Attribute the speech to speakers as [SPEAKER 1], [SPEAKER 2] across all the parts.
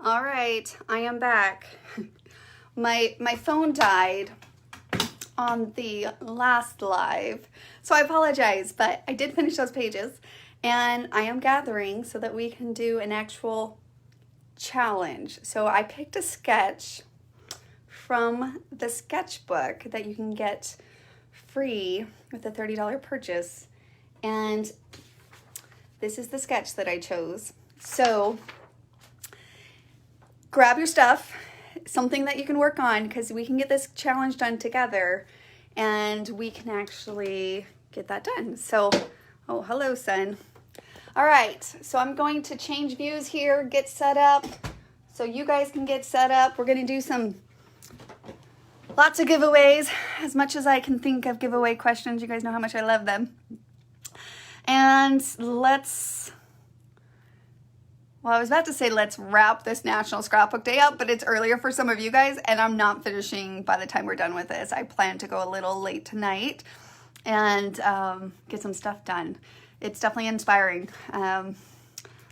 [SPEAKER 1] All right, I am back. My phone died on the last live, so I apologize, but I did finish those pages, and I am gathering so that we can do an actual challenge. So I picked a sketch from the sketchbook that you can get free with a $30 purchase, and this is the sketch that I chose. So grab your stuff, something that you can work on, because we can get this challenge done together and we can actually get that done. So, oh, hello, son. All right, so I'm going to change views here, get set up so you guys can get set up. We're going to do lots of giveaways, as much as I can think of giveaway questions. You guys know how much I love them. And I was about to say let's wrap this National Scrapbook Day up, but it's earlier for some of you guys, and I'm not finishing by the time we're done with this. I plan to go a little late tonight and get some stuff done. It's definitely inspiring. A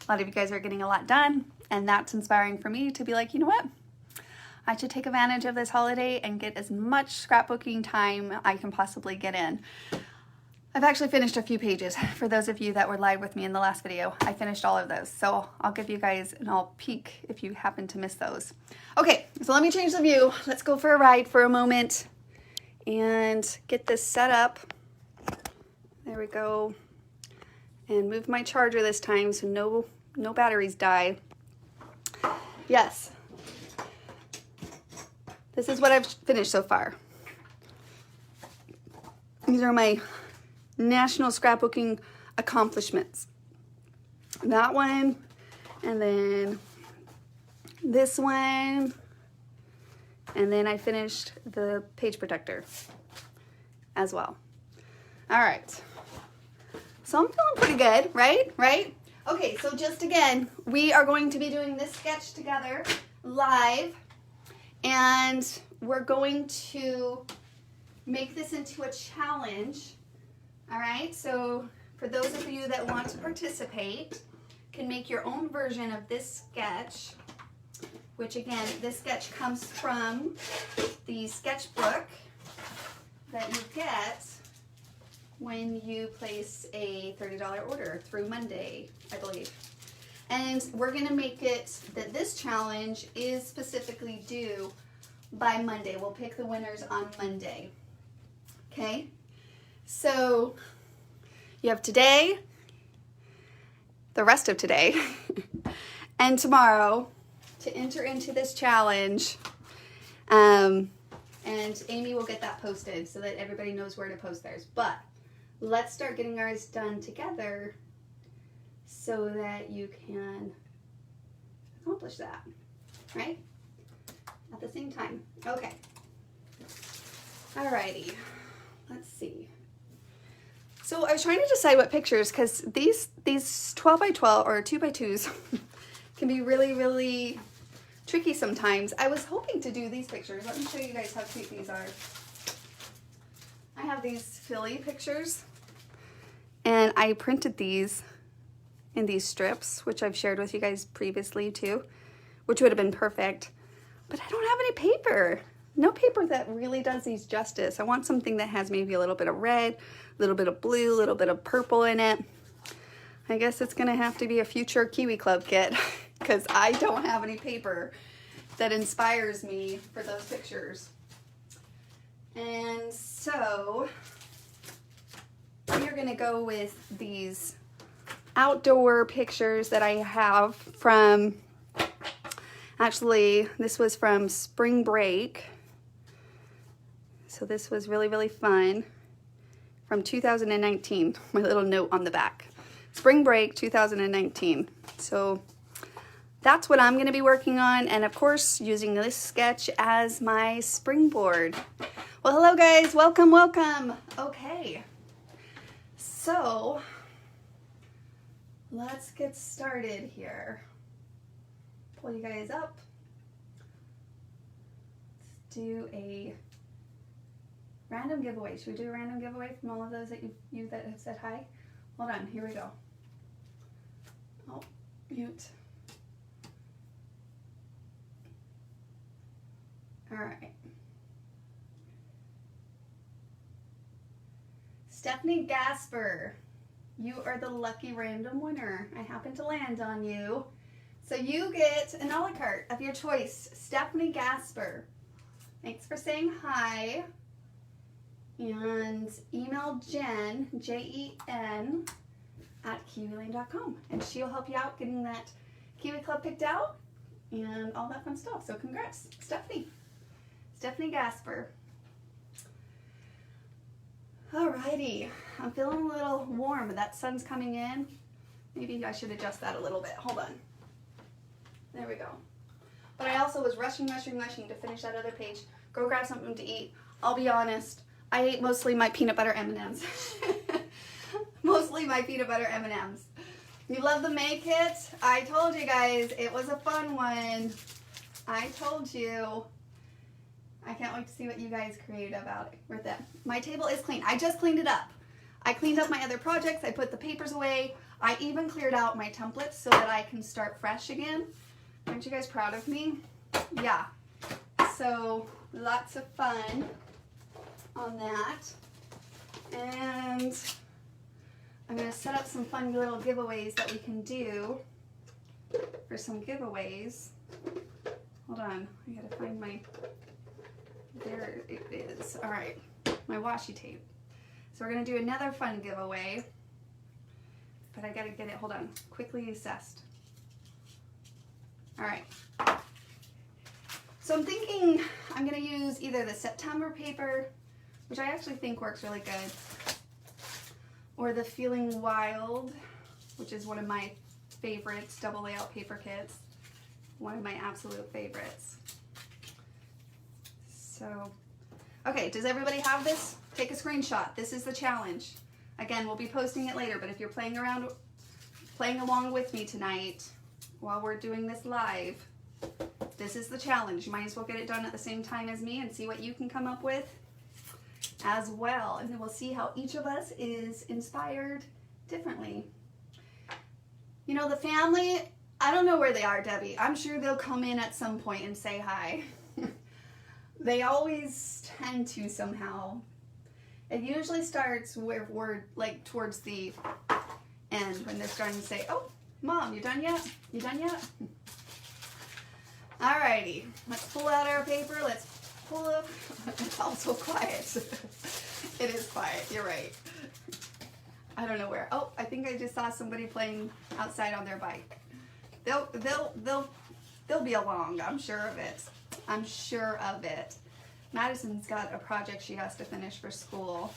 [SPEAKER 1] lot of you guys are getting a lot done, and that's inspiring for me to be like, you know what? I should take advantage of this holiday and get as much scrapbooking time I can possibly get in. I've actually finished a few pages. For those of you that were live with me in the last video, I finished all of those. So I'll give you guys an all peek if you happen to miss those. Okay, so let me change the view. Let's go for a ride for a moment and get this set up. There we go. And move my charger this time so no batteries die. Yes. This is what I've finished so far. These are my National Scrapbooking accomplishments. That one, and then this one, and then I finished the page protector as well. All right, so I'm feeling pretty good, right? Okay, so just again, we are going to be doing this sketch together live, and we're going to make this into a challenge. All right, so for those of you that want to participate, can make your own version of this sketch, which again, this sketch comes from the sketchbook that you get when you place a $30 order through Monday, I believe. And we're gonna make it that this challenge is specifically due by Monday. We'll pick the winners on Monday, okay? So you have today, the rest of today, and tomorrow to enter into this challenge. And Amy will get that posted so that everybody knows where to post theirs. But let's start getting ours done together so that you can accomplish that, right? At the same time. Okay. Alrighty. Let's see. So I was trying to decide what pictures, because these 12 by 12 or 2 by 2s can be really, really tricky sometimes. I was hoping to do these pictures. Let me show you guys how cute these are. I have these Philly pictures, and I printed these in these strips, which I've shared with you guys previously too, which would have been perfect. But I don't have any paper. No paper that really does these justice. I want something that has maybe a little bit of red, a little bit of blue, a little bit of purple in it. I guess it's gonna have to be a future Kiwi Club kit because I don't have any paper that inspires me for those pictures. And so we're gonna go with these outdoor pictures that I have from, actually, this was from spring break. So this was really, really fun from 2019, my little note on the back. Spring break 2019. So that's what I'm gonna be working on, and of course, using this sketch as my springboard. Well, hello guys, welcome, welcome. Okay, so let's get started here. Pull you guys up. Let's do a random giveaway. Should we do a random giveaway from all of those that you that have said hi? Hold on, here we go. Oh, mute. All right. Stephanie Gasper, you are the lucky random winner. I happen to land on you. So you get an a la carte of your choice, Stephanie Gasper. Thanks for saying hi. And email Jen, Jen, at kiwilane.com. And she'll help you out getting that Kiwi Club picked out and all that fun stuff. So congrats, Stephanie. Stephanie Gasper. Alrighty, I'm feeling a little warm, but that sun's coming in. Maybe I should adjust that a little bit. Hold on. There we go. But I also was rushing to finish that other page. Go grab something to eat. I'll be honest, I ate mostly my peanut butter M&Ms. Mostly my peanut butter M&Ms. You love the May kit? I told you guys, it was a fun one. I told you. I can't wait to see what you guys create about it with it. My table is clean. I just cleaned it up. I cleaned up my other projects. I put the papers away. I even cleared out my templates so that I can start fresh again. Aren't you guys proud of me? Yeah. So lots of fun on that. And I'm going to set up some fun little giveaways that we can do for some giveaways. Hold on. I got to find my... There it is. All right. My washi tape. So we're going to do another fun giveaway. But I got to get it. Hold on. Quickly assessed. All right. So I'm thinking I'm going to use either the September paper, which I actually think works really good, or the Feeling Wild, which is one of my favorites, double layout paper kits. One of my absolute favorites. So, okay, does everybody have this? Take a screenshot. This is the challenge. Again, we'll be posting it later, but if you're playing along with me tonight while we're doing this live, this is the challenge. You might as well get it done at the same time as me and see what you can come up with as well. And then we'll see how each of us is inspired differently. You know, the family, I don't know where they are, Debbie. I'm sure they'll come in at some point and say hi. They always tend to somehow. It usually starts where we're like towards the end when they're starting to say, "Oh, Mom, you done yet? You done yet?" Alrighty, let's pull out our paper. Let's pull up. It's also quiet. It is quiet. You're right. I don't know where. Oh, I think I just saw somebody playing outside on their bike. They'll be along. I'm sure of it. I'm sure of it. Madison's got a project she has to finish for school.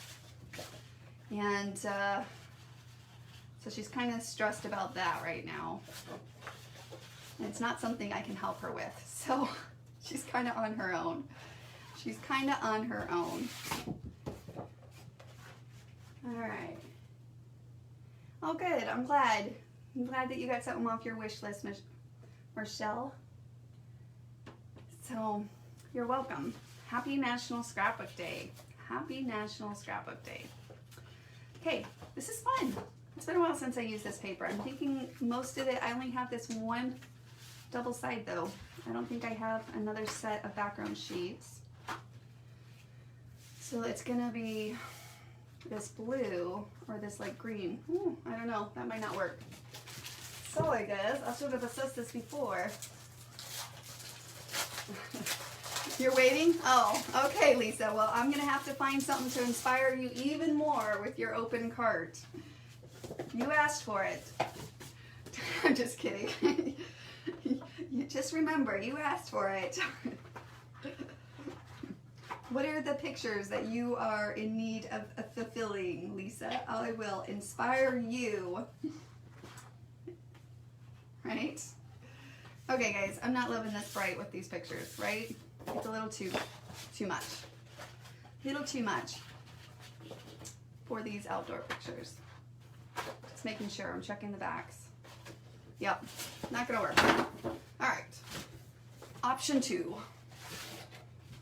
[SPEAKER 1] And so she's kind of stressed about that right now. And it's not something I can help her with. So she's kind of on her own. She's kind of on her own. All right. Oh, good. I'm glad. I'm glad that you got something off your wish list, Michelle. So, you're welcome. Happy National Scrapbook Day. Happy National Scrapbook Day. Okay, this is fun. It's been a while since I used this paper. I'm thinking most of it, I only have this one double side though. I don't think I have another set of background sheets. So it's gonna be this blue or this like green. Ooh, I don't know, that might not work. So I guess I should have assessed this before. You're waiting? Oh, okay, Lisa. Well, I'm going to have to find something to inspire you even more with your open cart. You asked for it. I'm just kidding. You just remember, you asked for it. What are the pictures that you are in need of fulfilling, Lisa? I will inspire you. Right? Okay, guys, I'm not loving this bright with these pictures, right? It's a little too much. A little too much for these outdoor pictures. Just making sure I'm checking the backs. Yep, not gonna work. All right, option 2.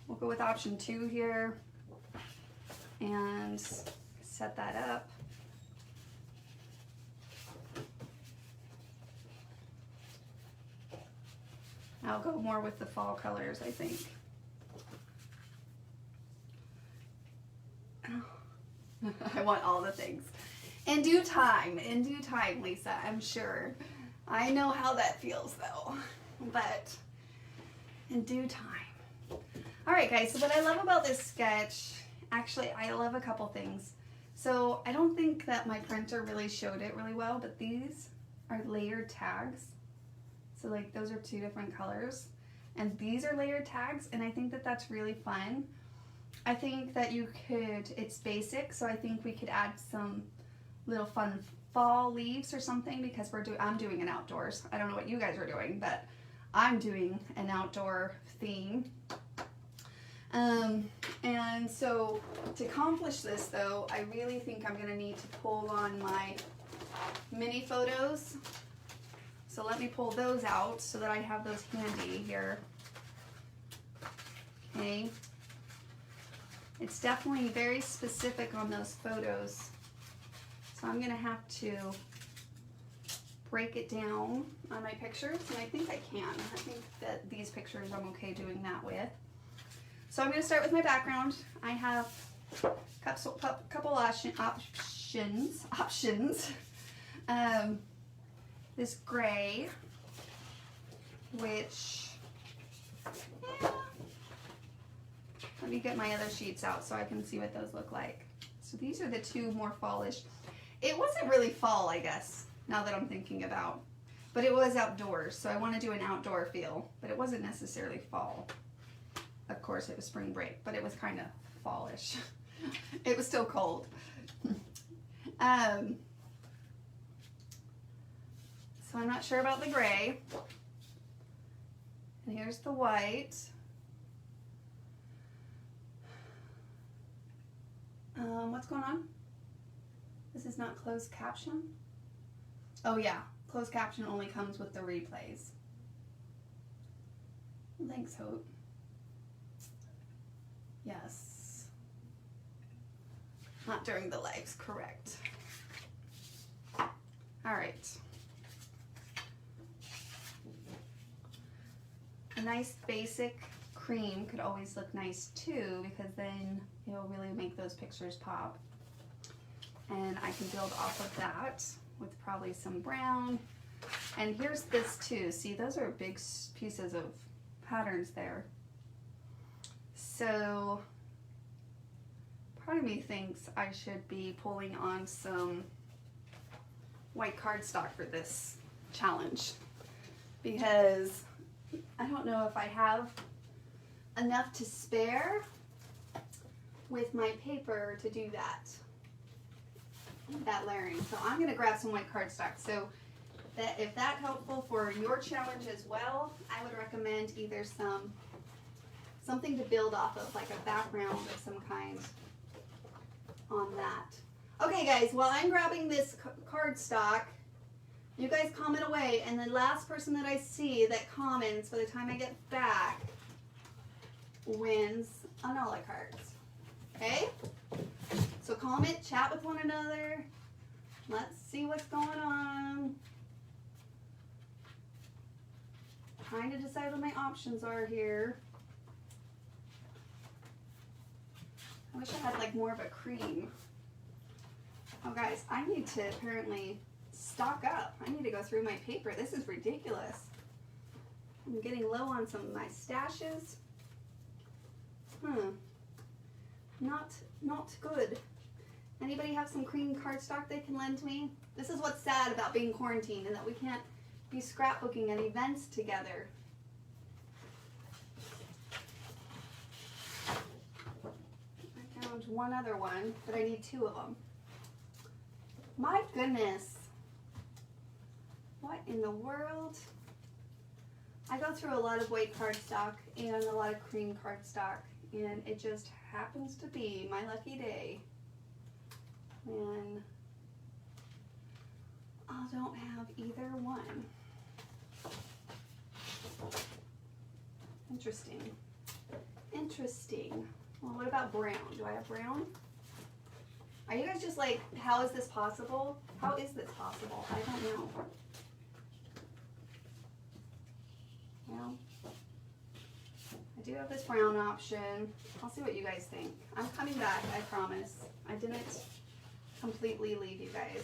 [SPEAKER 1] We'll go with option 2 here and set that up. I'll go more with the fall colors, I think. I want all the things. In due time, Lisa, I'm sure. I know how that feels though, but in due time. All right, guys, so what I love about this sketch, actually, I love a couple things. So I don't think that my printer really showed it really well, but these are layered tags. So like those are 2 different colors, and these are layered tags, and I think that that's really fun. I think that you could, it's basic, so I think we could add some little fun fall leaves or something, because I'm doing an outdoors. I don't know what you guys are doing, but I'm doing an outdoor theme. And so to accomplish this though, I really think I'm gonna need to pull on my mini photos. So let me pull those out so that I have those handy here. Okay. It's definitely very specific on those photos. So I'm gonna have to break it down on my pictures, and I think I can. I think that these pictures I'm okay doing that with. So I'm gonna start with my background. I have a couple options. This gray, which, yeah, let me get my other sheets out so I can see what those look like. So these are the 2 more fallish. It wasn't really fall, I guess, now that I'm thinking about, but it was outdoors, so I want to do an outdoor feel, but it wasn't necessarily fall. Of course, it was spring break, but it was kind of fallish. It was still cold. So I'm not sure about the gray. And here's the white. What's going on? This is not closed caption? Oh yeah, closed caption only comes with the replays. Thanks, Hope. Yes. Not during the lives, correct. All right. A nice basic cream could always look nice too, because then it'll really make those pictures pop. And I can build off of that with probably some brown. And here's this too. See, those are big pieces of patterns there. So part of me thinks I should be pulling on some white cardstock for this challenge, because I don't know if I have enough to spare with my paper to do that layering. So I'm going to grab some white cardstock. So that if that's helpful for your challenge as well, I would recommend either something to build off of, like a background of some kind on that. Okay guys, while I'm grabbing this cardstock, you guys comment away, and the last person that I see that comments by the time I get back wins an a la carte. Okay? So comment, chat with one another. Let's see what's going on. Trying to decide what my options are here. I wish I had like more of a cream. Oh guys, I need to apparently stock up. I need to go through my paper. This is ridiculous. I'm getting low on some of my stashes. Not good. Anybody have some cream cardstock they can lend me? This is what's sad about being quarantined, and that we can't be scrapbooking at events together. I found one other one, but I need 2 of them. My goodness. What in the world? I go through a lot of white cardstock and a lot of cream cardstock, and it just happens to be my lucky day when I don't have either one. Interesting. Interesting. Well, what about brown? Do I have brown? Are you guys just like, how is this possible? How is this possible? I don't know. Well, I do have this brown option. I'll see what you guys think. I'm coming back, I promise. I didn't completely leave you guys.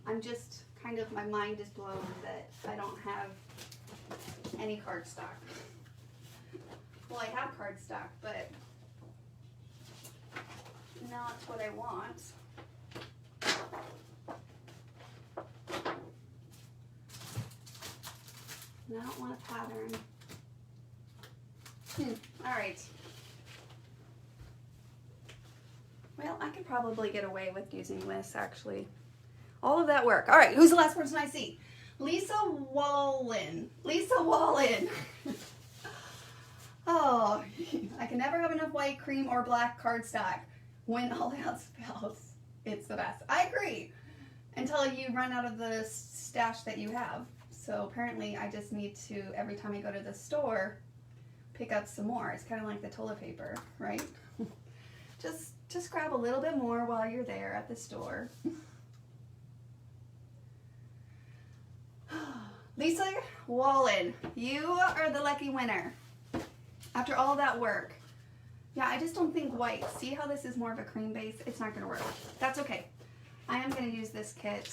[SPEAKER 1] I'm just kind of, my mind is blown that I don't have any cardstock. Well, I have cardstock, but not what I want. And I don't want a pattern. All right. Well, I could probably get away with using this, actually. All of that work. All right, who's the last person I see? Lisa Wallen. Lisa Wallen. Oh, I can never have enough white, cream, or black cardstock. When all else fails, it's the best. I agree. Until you run out of the stash that you have. So apparently I just need to, every time I go to the store, pick up some more. It's kind of like the toilet paper, right? Just grab a little bit more while you're there at the store. Lisa Wallen, you are the lucky winner. After all that work. Yeah, I just don't think white. See how this is more of a cream base? It's not gonna work. That's okay. I am gonna use this kit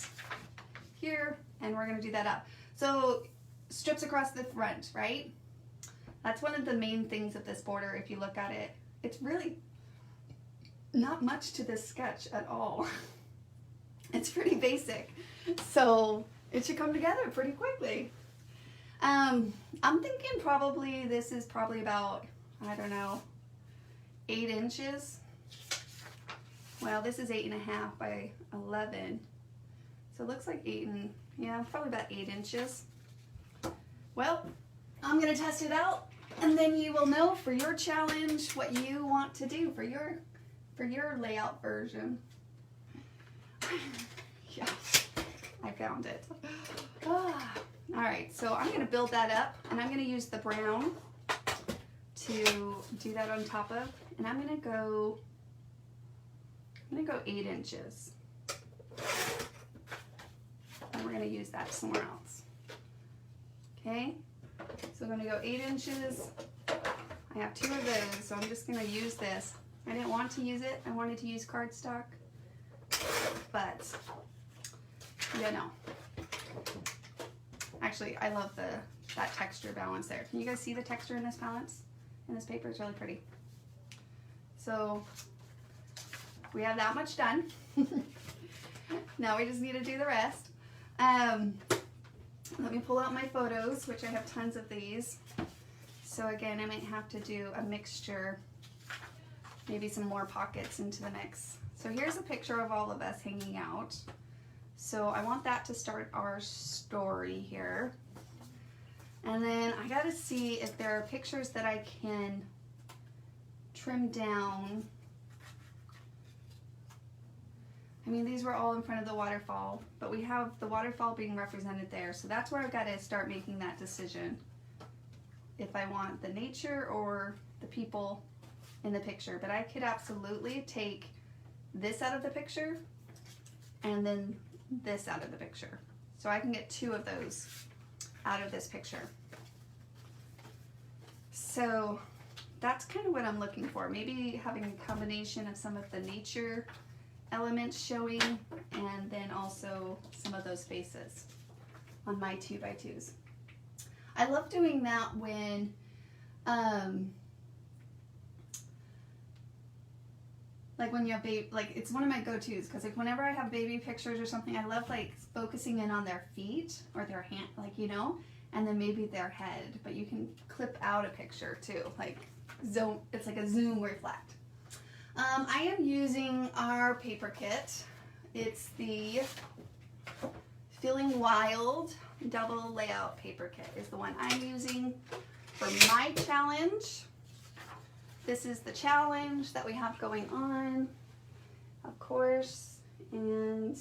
[SPEAKER 1] here and we're gonna do that up. So strips across the front, right? That's one of the main things of this border. If you look at it, it's really not much to this sketch at all. It's pretty basic. So it should come together pretty quickly. I'm thinking probably this is probably about, I don't know, 8 inches. Well, this is 8.5 by 11. So it looks like probably about 8 inches. Well, I'm gonna test it out and then you will know for your challenge what you want to do for your layout version. Yeah, I found it. All right, so I'm gonna build that up and I'm gonna use the brown to do that on top of, and I'm gonna go 8 inches. And we're gonna use that somewhere else. Okay, so I'm gonna go 8 inches. I have 2 of those, so I'm just gonna use this. I didn't want to use it, I wanted to use cardstock, but yeah, no. Actually, I love that texture balance there. Can you guys see the texture in this balance? In this paper, it's really pretty. So we have that much done. Now we just need to do the rest. Let me pull out my photos, which I have tons of these. So again, I might have to do a mixture, maybe some more pockets into the mix. So here's a picture of all of us hanging out. So I want that to start our story here. And then I gotta see if there are pictures that I can trim down. I mean, these were all in front of the waterfall, but we have the waterfall being represented there. So that's where I've got to start making that decision. If I want the nature or the people in the picture. But I could absolutely take this out of the picture and then this out of the picture. So I can get 2 of those out of this picture. So that's kind of what I'm looking for. Maybe having a combination of some of the nature elements showing and then also some of those faces on my 2x2s. I love doing that when like when you have baby, like it's one of my go-tos because like whenever I have baby pictures or something, I love like focusing in on their feet or their hand, like, you know, and then maybe their head, but you can clip out a picture too, like zoom, it's like a zoom reflect. I am using our paper kit. It's the Feeling Wild double layout paper kit is the one I'm using for my challenge. This is the challenge that we have going on, of course, and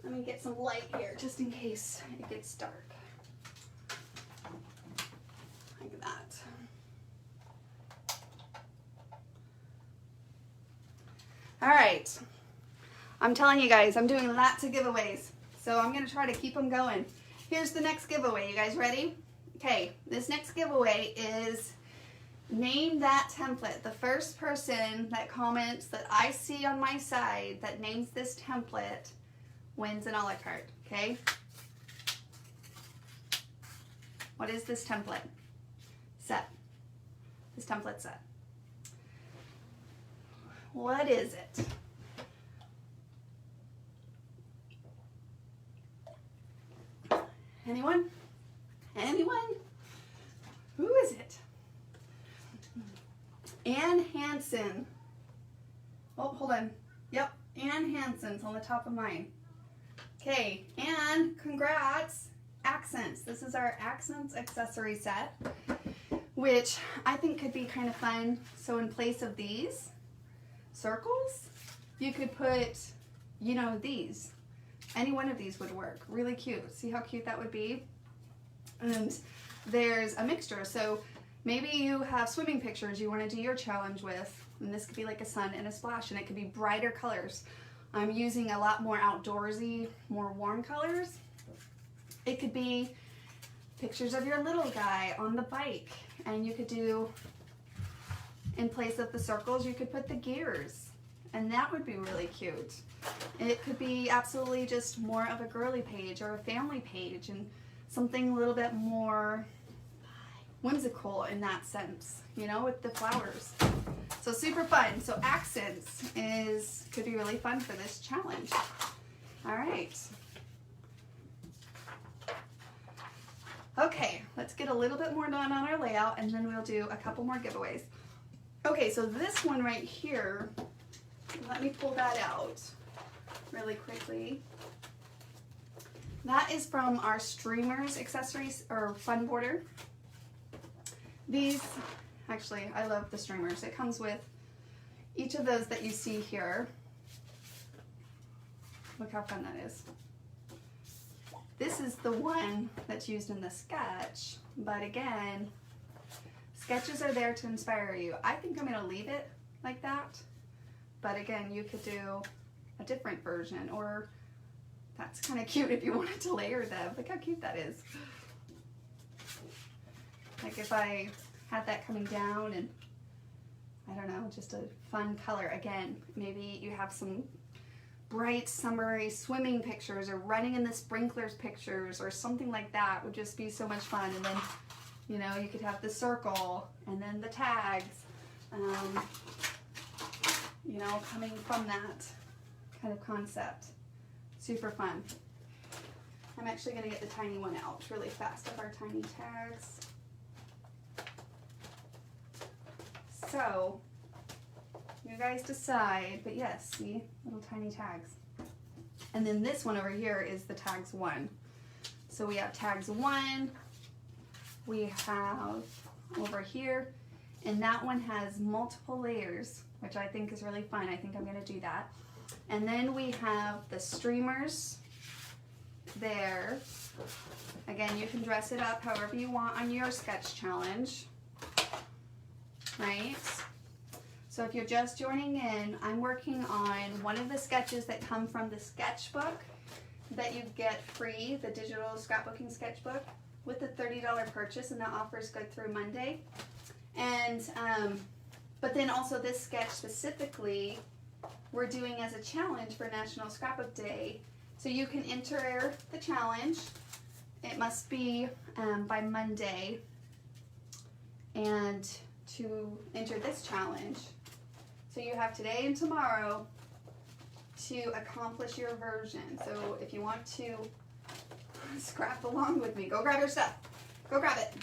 [SPEAKER 1] let me get some light here just in case it gets dark. Like that. All right, I'm telling you guys, I'm doing lots of giveaways, so I'm gonna try to keep them going. Here's the next giveaway. You guys ready? Okay, this next giveaway is name that template. The first person that comments that I see on my side that names this template wins an a la carte, okay? What is this template set? This template set. What is it? Anyone? Anyone? Who is it? Ann Hansen. Oh, hold on. Yep, Ann Hansen's on the top of mine. Okay, Ann, congrats. Accents. This is our accents accessory set, which I think could be kind of fun. So in place of these circles, you could put, you know, these. Any one of these would work. Really cute. See how cute that would be? And there's a mixture. So maybe you have swimming pictures you want to do your challenge with, and this could be like a sun and a splash, and it could be brighter colors. I'm using a lot more outdoorsy, more warm colors. It could be pictures of your little guy on the bike, and you could do, in place of the circles, you could put the gears, and that would be really cute. It could be absolutely just more of a girly page or a family page, and something a little bit more whimsical in that sense, you know, with the flowers. So super fun. So accents could be really fun for this challenge. All right. Okay, let's get a little bit more done on our layout, and then we'll do a couple more giveaways. Okay, so this one right here, let me pull that out really quickly. That is from our streamers accessories or fun border. These, actually, I love the streamers. It comes with each of those that you see here. Look how fun that is. This is the one that's used in the sketch, but again, sketches are there to inspire you. I think I'm gonna leave it like that, but again, you could do a different version, or that's kind of cute if you wanted to layer them. Look how cute that is. Like if I had that coming down and, I don't know, just a fun color. Again, maybe you have some bright summery swimming pictures or running in the sprinklers pictures or something like that would just be so much fun. And then, you know, you could have the circle and then the tags, you know, coming from that kind of concept. Super fun. I'm actually going to get the tiny one out really fast of our tiny tags. So, you guys decide, but yes, see, little tiny tags. And then this one over here is the tags 1. So we have tags 1, we have over here, and that one has multiple layers, which I think is really fun. I think I'm gonna do that. And then we have the streamers there. Again, you can dress it up however you want on your sketch challenge, right? So if you're just joining in, I'm working on one of the sketches that come from the sketchbook that you get free, the digital scrapbooking sketchbook, with the $30 purchase, and that offer is good through Monday. And but then also this sketch specifically, we're doing as a challenge for National Scrapbook Day. So you can enter the challenge. It must be by Monday. And to enter this challenge, so you have today and tomorrow to accomplish your version. So if you want to scrap along with me, go grab your stuff. Go grab it.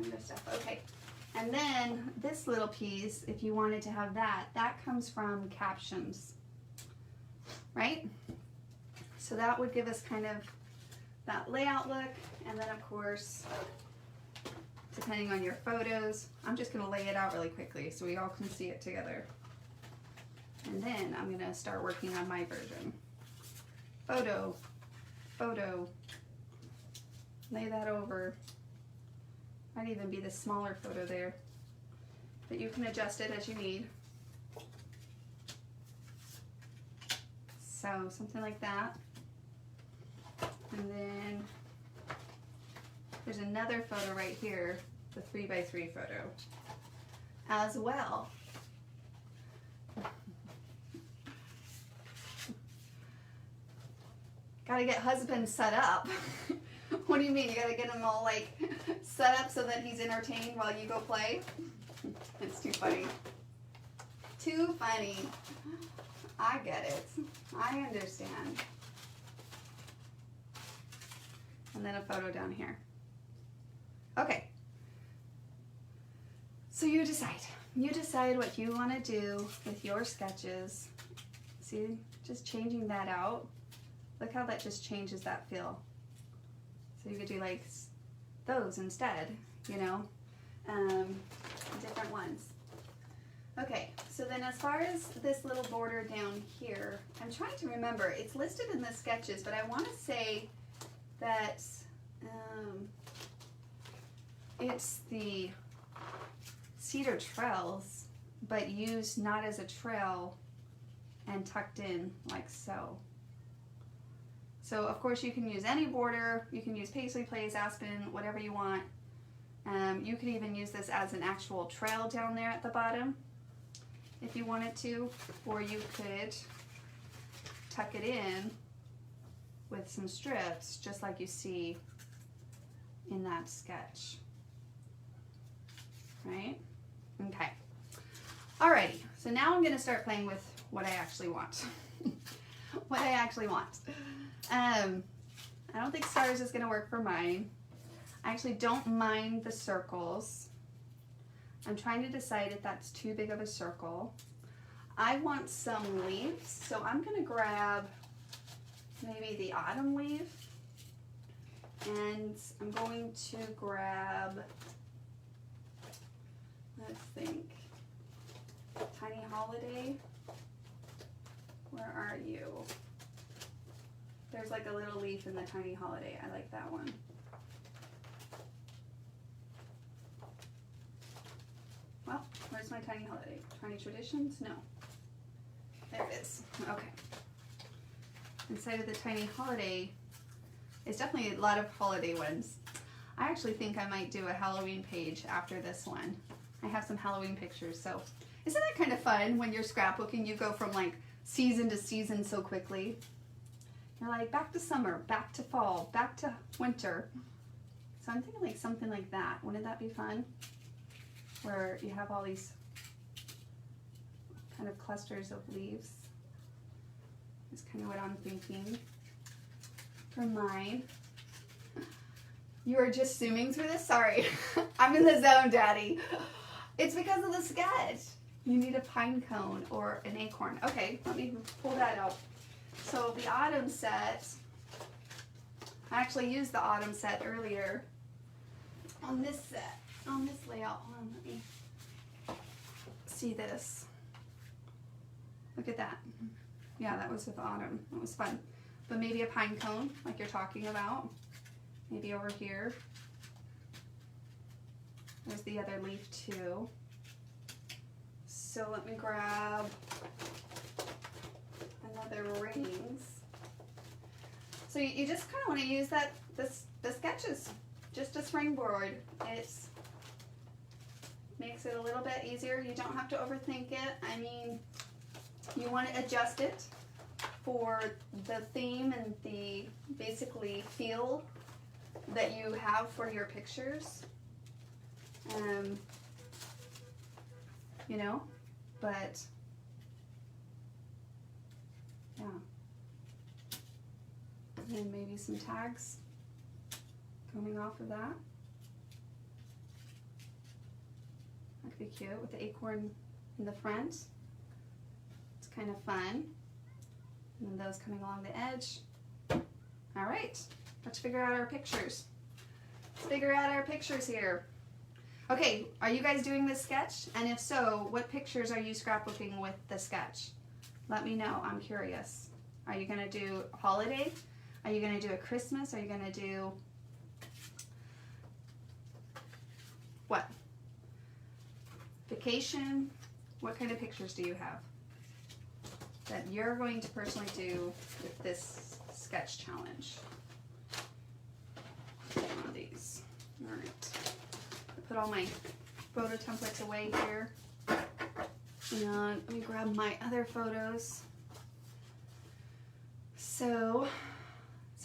[SPEAKER 1] Your stuff. Okay. And then this little piece, if you wanted to have that, that comes from captions, right? So that would give us kind of that layout look. And then of course, depending on your photos, I'm just gonna lay it out really quickly so we all can see it together. And then I'm gonna start working on my version. Photo, photo, lay that over. Might even be the smaller photo there, but you can adjust it as you need. So something like that. And then there's another photo right here, the 3x3 photo as well. Gotta get husband set up. What do you mean? You gotta get him all like set up so that he's entertained while you go play? It's too funny. Too funny. I get it. I understand. And then a photo down here. Okay. So you decide. You decide what you want to do with your sketches. See, just changing that out. Look how that just changes that feel. So you could do like those instead, you know, different ones. Okay, so then as far as this little border down here, I'm trying to remember, it's listed in the sketches, but I want to say that it's the cedar trails, but used not as a trail and tucked in like so. So of course you can use any border, you can use paisley plays, aspen, whatever you want. You could even use this as an actual trail down there at the bottom if you wanted to, or you could tuck it in with some strips just like you see in that sketch, right? Okay, alrighty, so now I'm gonna start playing with what I actually want. What I actually want. I don't think stars is gonna work for mine. I actually don't mind the circles. I'm trying to decide if that's too big of a circle. I want some leaves, so I'm gonna grab maybe the autumn leaf, and I'm going to grab, let's think, Tiny Holiday. Where are you? There's like a little leaf in the Tiny Holiday. I like that one. Well, where's my Tiny Holiday? Tiny Traditions? No. There it is. Okay. Inside of the Tiny Holiday, it's definitely a lot of holiday ones. I actually think I might do a Halloween page after this one. I have some Halloween pictures, so isn't that kind of fun when you're scrapbooking? You go from like season to season so quickly. You're like back to summer, back to fall, back to winter. So I'm thinking like something like that. Wouldn't that be fun? Where you have all these kind of clusters of leaves. That's kind of what I'm thinking for mine. You are just zooming through this? Sorry. I'm in the zone, Daddy. It's because of the sketch. You need a pine cone or an acorn. Okay, let me pull that out. So the autumn set, I actually used the autumn set earlier on this set, on this layout. Hold on, let me see this. Look at that. Yeah, that was with autumn. That was fun. But maybe a pine cone, like you're talking about. Maybe over here. There's the other leaf too. So let me grab another rings. So you just kind of want to use the sketches, just a springboard. It makes it a little bit easier. You don't have to overthink it. I mean, you want to adjust it for the theme and the basically feel that you have for your pictures. You know, but yeah. And then maybe some tags coming off of that. That could be cute with the acorn in the front. It's kind of fun. And then those coming along the edge. All right, let's figure out our pictures. Let's figure out our pictures here. Okay, are you guys doing this sketch? And if so, what pictures are you scrapbooking with the sketch? Let me know, I'm curious. Are you gonna do holiday? Are you gonna do a Christmas? Are you gonna do what? Vacation? What kind of pictures do you have that you're going to personally do with this sketch challenge? all my photo templates away here. And let me grab my other photos. So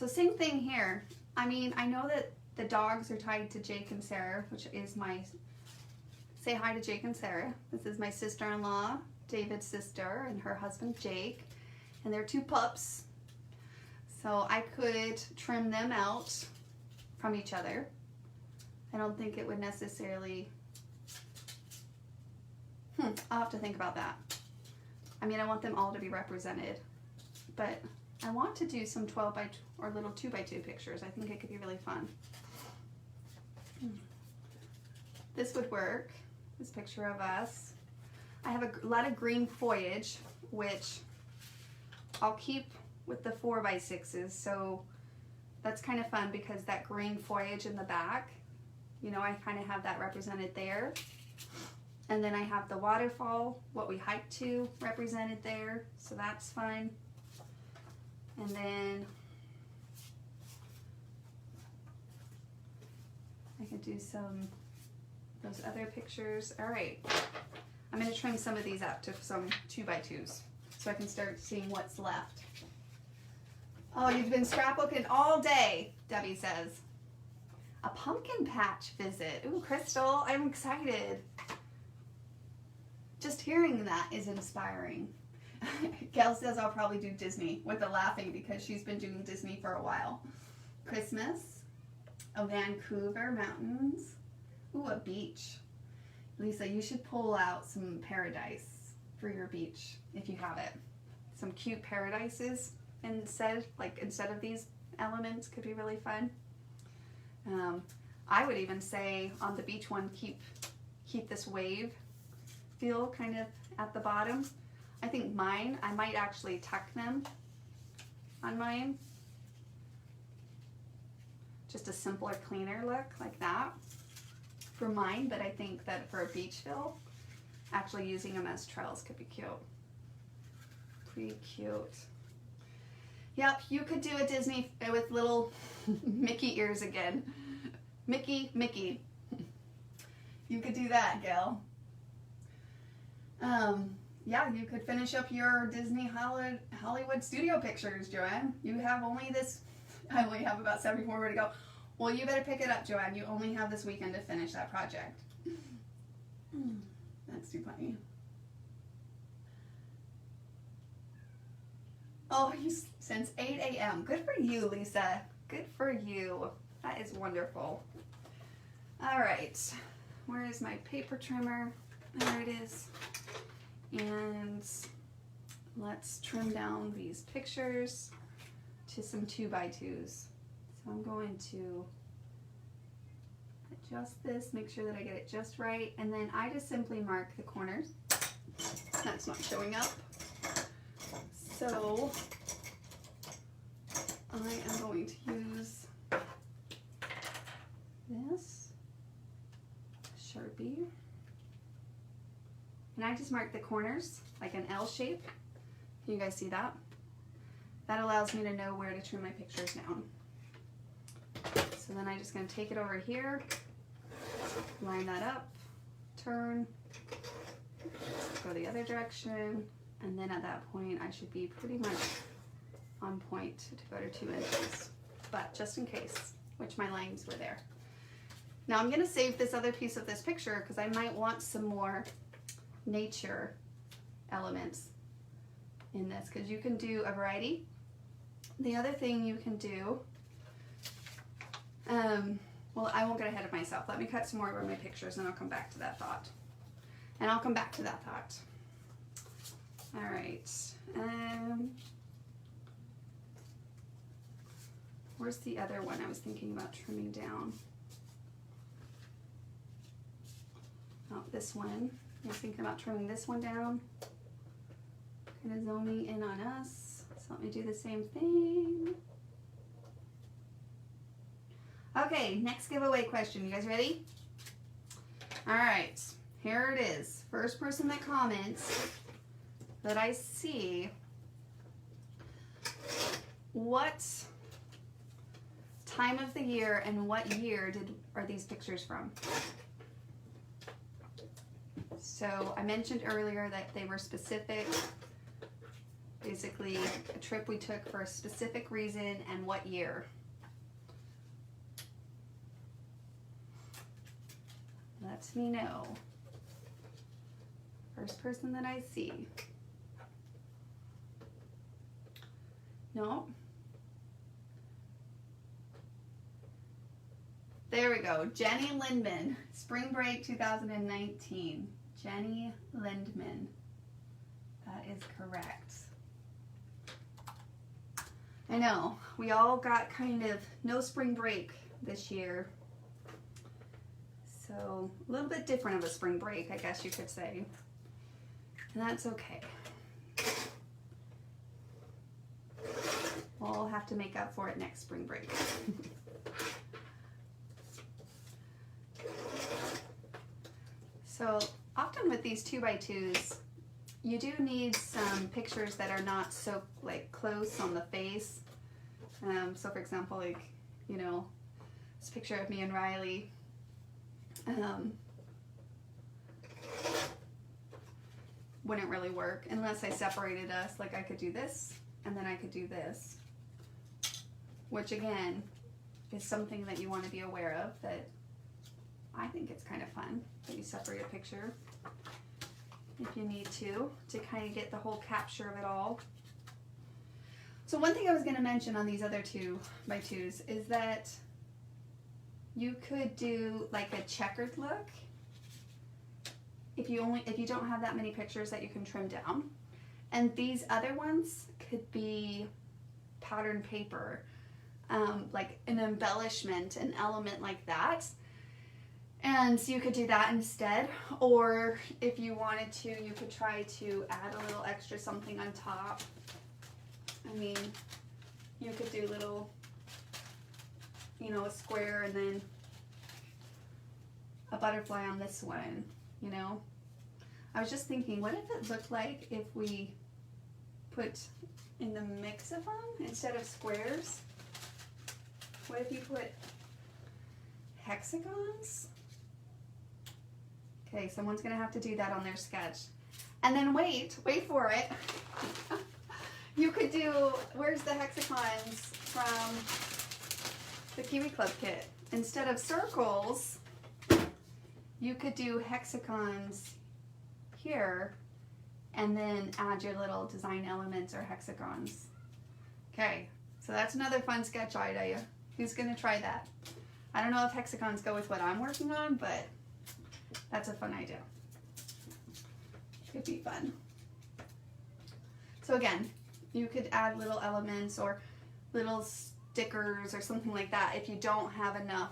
[SPEAKER 1] same thing here. I mean, I know that the dogs are tied to Jake and Sarah, which is my, say hi to Jake and Sarah. This is my sister-in-law, David's sister, and her husband, Jake. And they're 2 pups. So I could trim them out from each other. I don't think it would necessarily, I'll have to think about that. I mean, I want them all to be represented, but I want to do some 12 by or little 2 by 2 pictures. I think it could be really fun. This would work, this picture of us. I have a lot of green foliage, which I'll keep with the 4 by 6s, so that's kind of fun because that green foliage in the back, you know, I kind of have that represented there. And then I have the waterfall, what we hiked to, represented there, so that's fun. And then I could do those other pictures. All right, I'm gonna trim some of these up to some 2 by 2s so I can start seeing what's left. Oh, you've been scrapbooking all day, Debbie says. A pumpkin patch visit. Ooh, Crystal, I'm excited. Just hearing that is inspiring. Gail says I'll probably do Disney with the laughing because she's been doing Disney for a while. Christmas, a Vancouver mountains. Ooh, a beach. Lisa, you should pull out some paradise for your beach if you have it. Some cute paradises instead of these elements could be really fun. I would even say on the beach one, keep this wave feel kind of at the bottom. I think mine, I might actually tuck them on mine. Just a simpler, cleaner look like that for mine, but I think that for a beach feel, actually using them as trails could be cute. Pretty cute. Yep, you could do a Disney with little Mickey ears again. Mickey. You could do that, Gail. Yeah, you could finish up your Disney Hollywood studio pictures, Joanne. You have only this, I only have about 74 more to go. Well, you better pick it up, Joanne. You only have this weekend to finish that project. That's too funny. Oh, since 8 a.m. Good for you, Lisa. Good for you. That is wonderful. All right, where is my paper trimmer? There it is. And let's trim down these pictures to some 2 by 2s. So I'm going to adjust this, make sure that I get it just right, and then I just simply mark the corners. That's not showing up. So I am going to use this Sharpie. And I just mark the corners like an L shape. Can you guys see that? That allows me to know where to trim my pictures down. So then I'm just going to take it over here, line that up, turn, go the other direction, and then at that point I should be pretty much on point to go to 2 inches. But just in case, which my lines were there. Now I'm going to save this other piece of this picture because I might want some more nature elements in this, because you can do a variety. The other thing you can do, well, I won't get ahead of myself. Let me cut some more of my pictures and I'll come back to that thought. And I'll come back to that thought. All right. Where's the other one I was thinking about trimming down? Oh, this one. I was thinking about trimming this one down. Kind of zooming in on us. So let me do the same thing. Okay, next giveaway question. You guys ready? All right, here it is. First person that comments that I see. What time of the year and what year are these pictures from? So I mentioned earlier that they were specific, basically a trip we took for a specific reason and what year. Lets me know. First person that I see. No. There we go. Jenny Lindman. Spring break 2019. Jenny Lindman. That is correct. I know. We all got kind of no spring break this year. So a little bit different of a spring break, I guess you could say. And that's okay. We'll have to make up for it next spring break. So often with these 2x2s, you do need some pictures that are not so like close on the face. So for example, like, you know, this picture of me and Riley. Wouldn't really work unless I separated us. Like I could do this and then I could do this, which again is something that you want to be aware of, that I think it's kind of fun that you separate a picture if you need to kind of get the whole capture of it all. So one thing I was going to mention on these other 2x2s is that you could do like a checkered look if you don't have that many pictures that you can trim down. And these other ones could be patterned paper, like an embellishment, an element like that. And so you could do that instead, or if you wanted to, you could try to add a little extra something on top. I mean, you could do little, you know, a square and then a butterfly on this one, you know. I was just thinking, what if it looked like if we put in the mix of them, instead of squares, what if you put hexagons? Okay, someone's gonna have to do that on their sketch. And then wait for it. You could do, where's the hexagons from the Kiwi Club kit? Instead of circles, you could do hexagons here and then add your little design elements or hexagons. Okay, so that's another fun sketch idea. Who's gonna try that? I don't know if hexagons go with what I'm working on, but that's a fun idea. Could be fun. So again, you could add little elements or little stickers or something like that if you don't have enough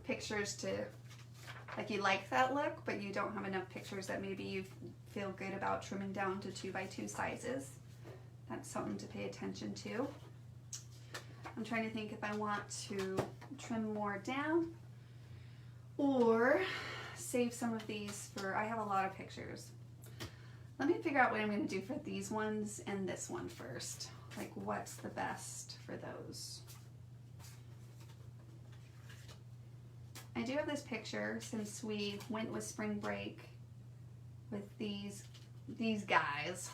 [SPEAKER 1] pictures to, like you like that look, but you don't have enough pictures that maybe you feel good about trimming down to 2x2 sizes. That's something to pay attention to. I'm trying to think if I want to trim more down or save some of these for, I have a lot of pictures. Let me figure out what I'm going to do for these ones and this one first. Like what's the best for those. I do have this picture since we went with spring break with these guys.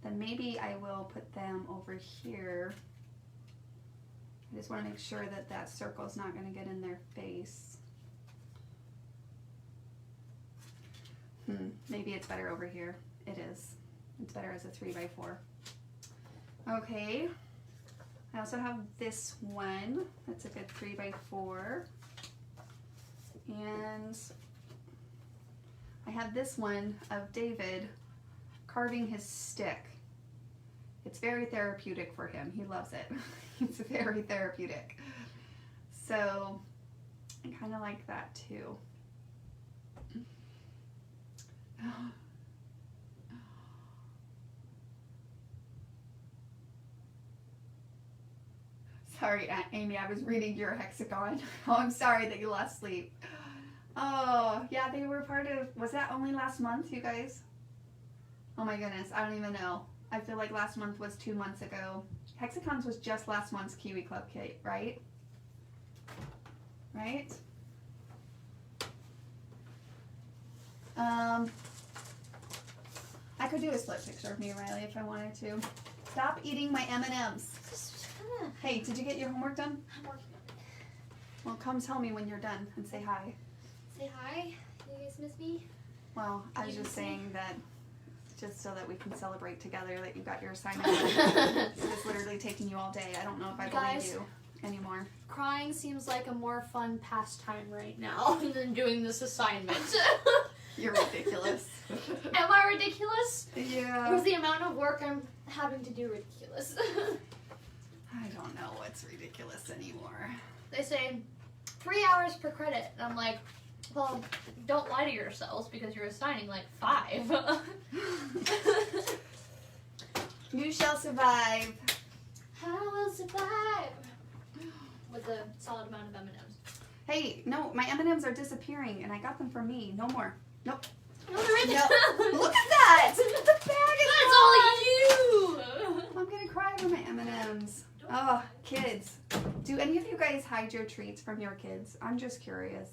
[SPEAKER 1] Then maybe I will put them over here. I just want to make sure that that circle is not going to get in their face. Maybe it's better over here. It is. It's better as a 3x4. Okay. I also have this one. That's a good 3x4. And I have this one of David carving his stick. It's very therapeutic for him. He loves it. It's very therapeutic. So I kind of like that too. Sorry, Aunt Amy, I was reading your hexagon. Oh, I'm sorry that you lost sleep. Oh, yeah, they were part of, was that only last month, you guys? Oh my goodness, I don't even know. I feel like last month was 2 months ago. Hexagons was just last month's Kiwi Club kit, right? Right? I could do a split picture of me, Riley, if I wanted to. Stop eating my M&Ms. Hey, did you get your homework done?
[SPEAKER 2] I'm working on it.
[SPEAKER 1] Well, come tell me when you're done and say hi.
[SPEAKER 2] Say hi. You guys miss me?
[SPEAKER 1] Well, I was just saying that just so that we can celebrate together that you got your assignment. It's just literally taking you all day. I don't know if I believe you anymore.
[SPEAKER 2] Crying seems like a more fun pastime right now than doing this assignment.
[SPEAKER 1] You're ridiculous.
[SPEAKER 2] Am I ridiculous?
[SPEAKER 1] Yeah.
[SPEAKER 2] Or is the amount of work I'm having to do ridiculous?
[SPEAKER 1] I don't know what's ridiculous anymore.
[SPEAKER 2] They say 3 hours per credit. And I'm like, well, don't lie to yourselves because you're assigning like 5.
[SPEAKER 1] You shall survive.
[SPEAKER 2] I will survive. With a solid amount of M&Ms.
[SPEAKER 1] Hey, no, my M&Ms are disappearing and I got them for me. No more. Nope.
[SPEAKER 2] No, there isn't.
[SPEAKER 1] Nope. Look at that! The bag is
[SPEAKER 2] That's all you!
[SPEAKER 1] I'm gonna cry over my M&Ms. Oh, kids. Do any of you guys hide your treats from your kids? I'm just curious.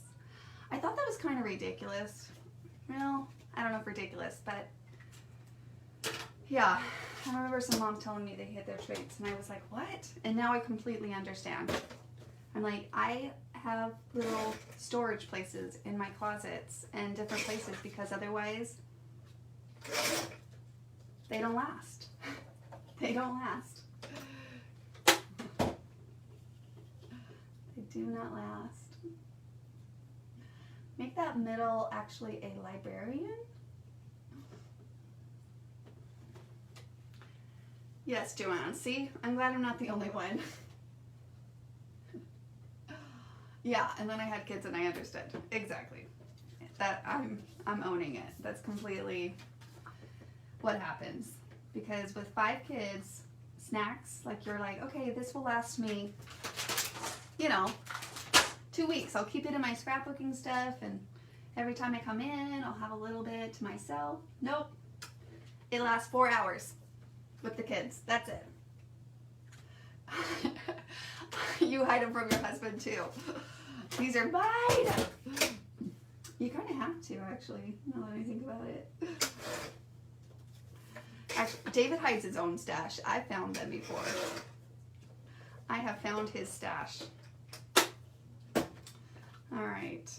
[SPEAKER 1] I thought that was kind of ridiculous. Well, I don't know if ridiculous, but yeah. I remember some mom telling me they hid their treats and I was like, what? And now I completely understand. I'm like, I have little storage places in my closets and different places because otherwise they don't last. They don't last. They do not last. Make that middle actually a librarian. Yes, Joanne. See? I'm glad I'm not the only one. Yeah, and then I had kids and I understood. Exactly. That I'm owning it. That's completely what happens. Because with 5 kids, snacks, like you're like, okay, this will last me, 2 weeks. I'll keep it in my scrapbooking stuff and every time I come in, I'll have a little bit to myself. Nope. It lasts 4 hours with the kids. That's it. You hide them from your husband too. These are mine. You kind of have to, actually, now that I think about it. Actually, David hides his own stash. I've found them before. I have found his stash. All right.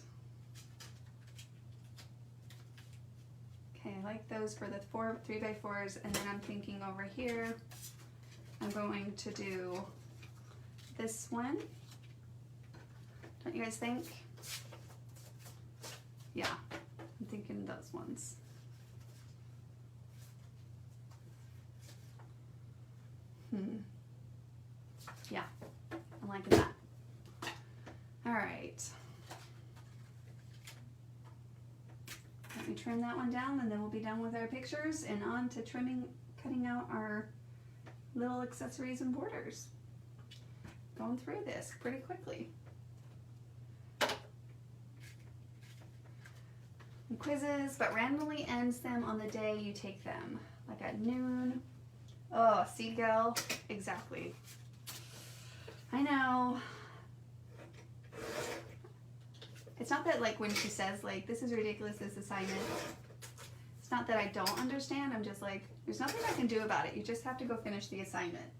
[SPEAKER 1] Okay, I like those for the 3x4s, and then I'm thinking over here, I'm going to do this one. Don't you guys think? Yeah, I'm thinking those ones. Yeah, I'm liking that. All right. Let me trim that one down and then we'll be done with our pictures and on to cutting out our little accessories and borders. Going through this pretty quickly. And quizzes, but randomly ends them on the day you take them, like at noon. Oh, seagull, exactly. I know. It's not that like when she says like, this is ridiculous, this assignment. It's not that I don't understand. I'm just like, there's nothing I can do about it. You just have to go finish the assignment.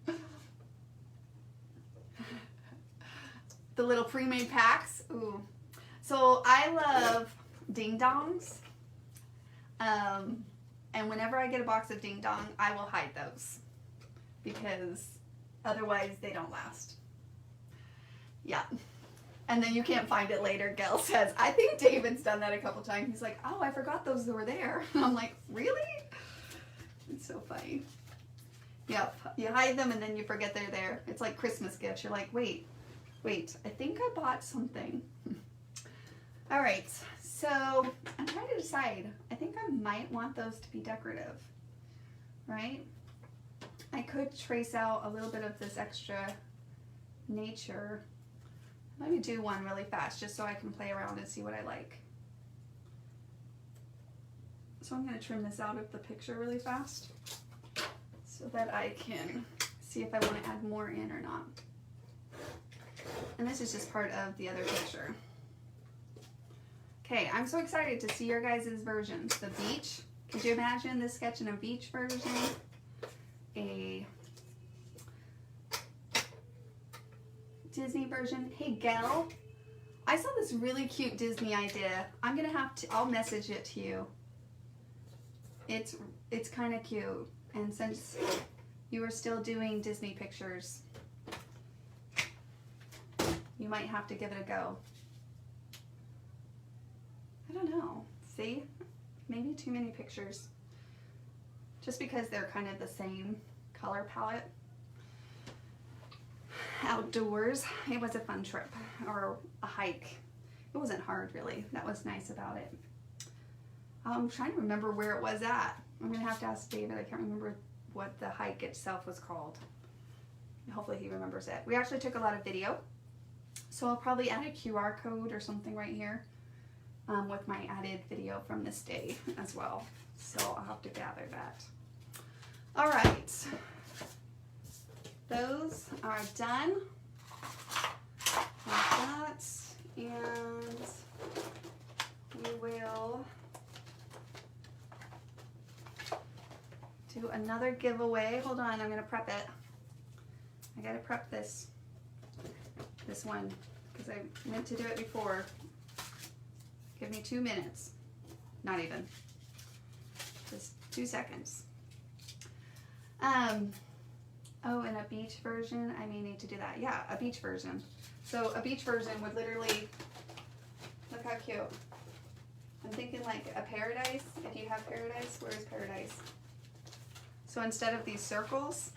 [SPEAKER 1] The little pre-made packs. Ooh. So I love ding dongs. And whenever I get a box of ding dong, I will hide those because otherwise they don't last. Yeah. And then you can't find it later, Gail says. I think David's done that a couple times. He's like, oh, I forgot those were there. I'm like, really? It's so funny. Yep. You hide them and then you forget they're there. It's like Christmas gifts. You're like, wait, I think I bought something. All right. So I'm trying to decide. I think I might want those to be decorative, right? I could trace out a little bit of this extra nature. Let me do one really fast just so I can play around and see what I like. So I'm going to trim this out of the picture really fast so that I can see if I want to add more in or not. And this is just part of the other picture. Okay, I'm so excited to see your guys' versions. The beach. Could you imagine this sketch in a beach version? A Disney version. Hey, Gail. I saw this really cute Disney idea. I'm gonna have to, I'll message it to you. It's kind of cute. And since you are still doing Disney pictures, you might have to give it a go. I don't know. See? Maybe too many pictures. Just because they're kind of the same color palette. Outdoors. It was a fun trip. Or a hike. It wasn't hard, really. That was nice about it. I'm trying to remember where it was at. I'm going to have to ask David. I can't remember what the hike itself was called. Hopefully he remembers it. We actually took a lot of video. So I'll probably add a QR code or something right here with my added video from this day as well. So I'll have to gather that. All right. Those are done. Like that. And we will do another giveaway. Hold on, I'm going to prep it. I got to prep this one because I meant to do it before. Give me 2 minutes. Not even. Just 2 seconds. Oh, and a beach version. I may need to do that. Yeah, a beach version. So a beach version would literally, look how cute. I'm thinking like a paradise. If you have paradise, where is paradise? So instead of these circles,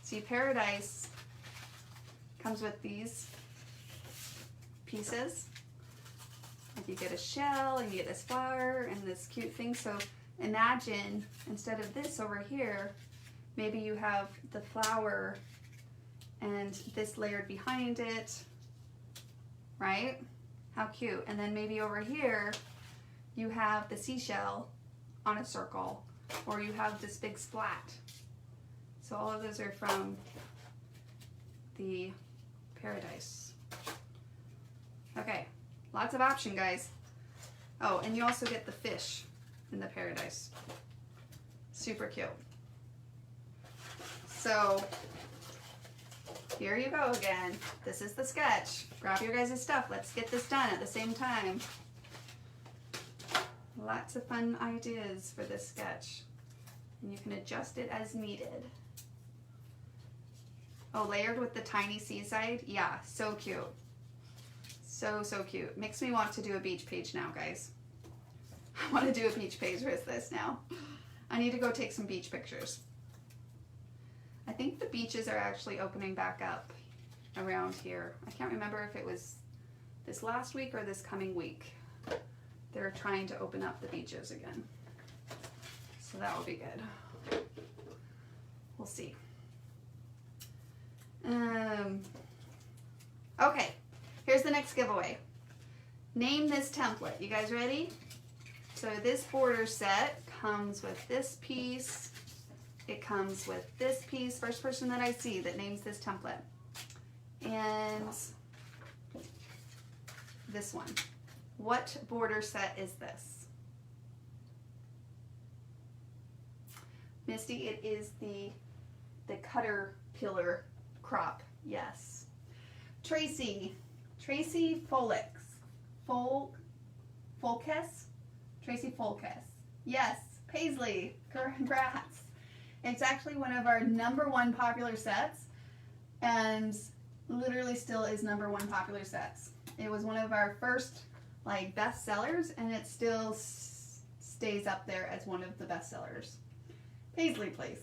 [SPEAKER 1] see, paradise comes with these pieces. Like you get a shell and you get this flower and this cute thing. So imagine instead of this over here, maybe you have the flower and this layered behind it, right? How cute. And then maybe over here, you have the seashell on a circle, or you have this big splat. So all of those are from the paradise. Okay, lots of option, guys. Oh, and you also get the fish in the paradise. Super cute. So here you go again. This is the sketch. Grab your guys' stuff. Let's get this done at the same time. Lots of fun ideas for this sketch. And you can adjust it as needed. Oh, layered with the tiny seaside? Yeah, so cute. So, so cute. Makes me want to do a beach page now, guys. I want to do a beach page with this now. I need to go take some beach pictures. I think the beaches are actually opening back up around here. I can't remember if it was this last week or this coming week. They're trying to open up the beaches again. So that will be good. We'll see. Okay, here's the next giveaway. Name this template. You guys ready? So this border set comes with this piece. It comes with this piece. First person that I see that names this template. And this one. What border set is this? Misty, it is the Caterpillar crop. Yes. Tracy Folix. Folkes? Tracy Folkes. Yes. Paisley. Congrats. It's actually one of our #1 popular sets, and literally still is #1 popular sets. It was one of our first like best sellers, and it still stays up there as one of the best sellers. Paisley Place.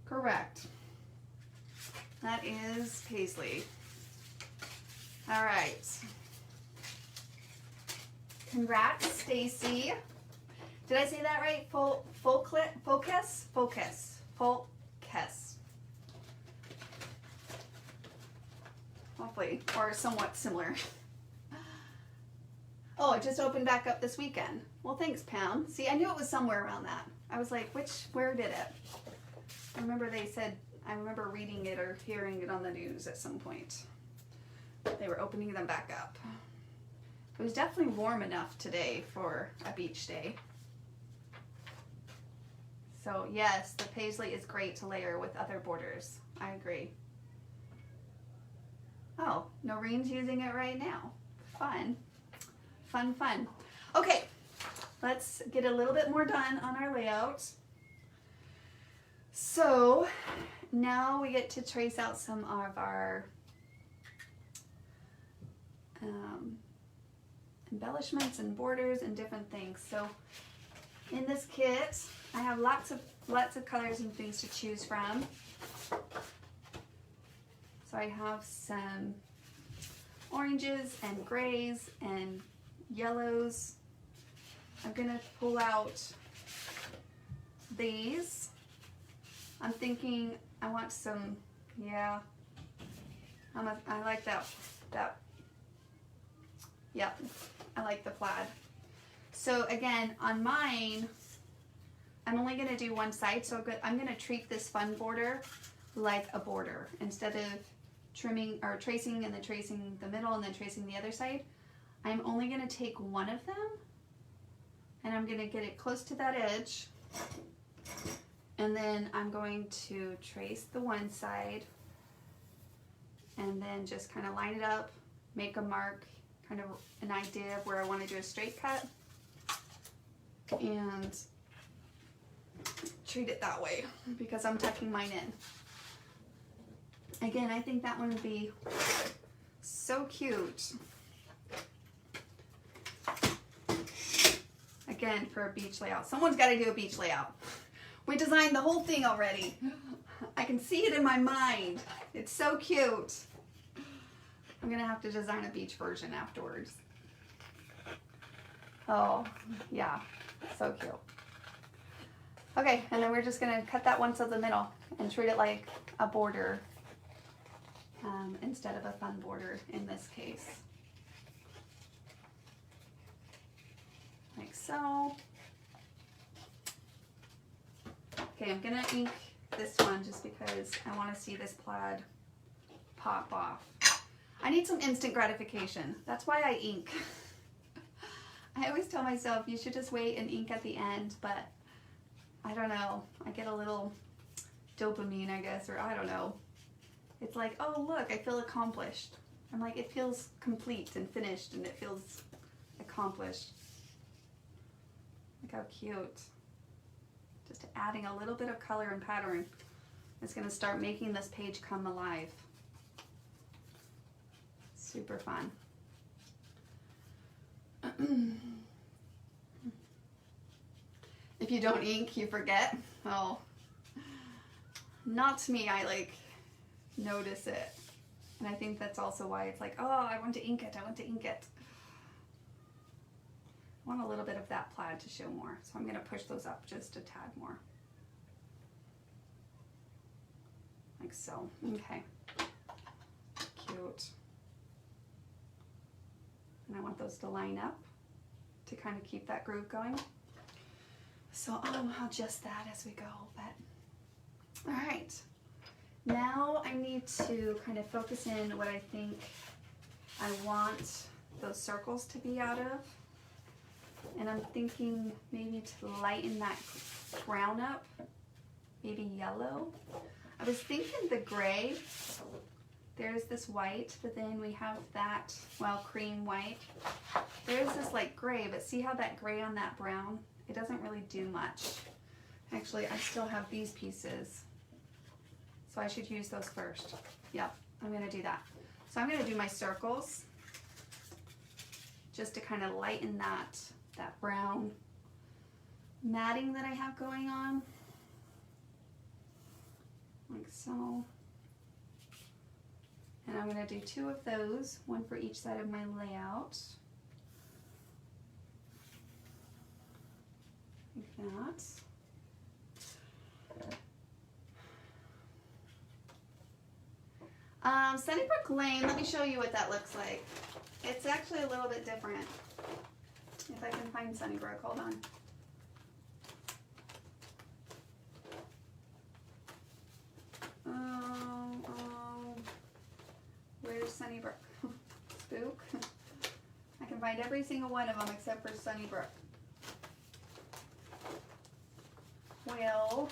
[SPEAKER 1] Correct. That is Paisley. All right. Congrats, Stacy. Did I say that right? Focus. Hopefully, or somewhat similar. Oh, it just opened back up this weekend. Well, thanks, Pam. See, I knew it was somewhere around that. I was like, where did it? I remember they said, I remember reading it or hearing it on the news at some point. They were opening them back up. It was definitely warm enough today for a beach day. So yes, the paisley is great to layer with other borders. I agree. Oh, Noreen's using it right now. Fun. Fun, fun. Okay, let's get a little bit more done on our layout. So now we get to trace out some of our embellishments and borders and different things. So in this kit, I have lots of colors and things to choose from. So I have some oranges and grays and yellows. I'm gonna pull out these. I'm thinking I want some, yeah, I like that, yep, I like the plaid. So again, on mine, I'm only gonna do one side, so I'm gonna treat this fun border like a border. Instead of trimming or tracing and then tracing the middle and then tracing the other side, I'm only gonna take one of them and I'm gonna get it close to that edge. And then I'm going to trace the one side and then just kind of line it up, make a mark, kind of an idea of where I want to do a straight cut, and treat it that way because I'm tucking mine in. Again, I think that one would be so cute. Again, for a beach layout. Someone's got to do a beach layout. We designed the whole thing already. I can see it in my mind. It's so cute. I'm gonna have to design a beach version afterwards. Oh, yeah, so cute. Okay, and then we're just gonna cut that one to the middle and treat it like a border instead of a fun border in this case. Like so. Okay, I'm gonna ink this one just because I want to see this plaid pop off. I need some instant gratification. That's why I ink. I always tell myself you should just wait and ink at the end, but I don't know. I get a little dopamine, I guess, or I don't know. It's like, oh look, I feel accomplished. I'm like, it feels complete and finished and it feels accomplished. Look how cute. Just adding a little bit of color and pattern is going to start making this page come alive. Super fun. If you don't ink, you forget. Oh, not me. I like notice it. And I think that's also why it's like, oh, I want to ink it. I want to ink it. I want a little bit of that plaid to show more, so I'm going to push those up just a tad more. Like so. Okay. Cute. And I want those to line up to kind of keep that groove going. So I'll adjust that as we go, but all right. Now I need to kind of focus in what I think I want those circles to be out of. And I'm thinking maybe to lighten that brown up, maybe yellow. I was thinking the gray. There's this white, but then we have that, well, cream white. There's this like gray, but see how that gray on that brown? It doesn't really do much. Actually, I still have these pieces, so I should use those first. Yep, I'm gonna do that. So I'm gonna do my circles just to kind of lighten that brown matting that I have going on, like so. And I'm going to do 2 of those, one for each side of my layout, like that. Sunnybrook Lane, let me show you what that looks like. It's actually a little bit different. If I can find Sunnybrook, hold on. Where's Sunnybrook? Spook. I can find every single one of them except for Sunnybrook. Well,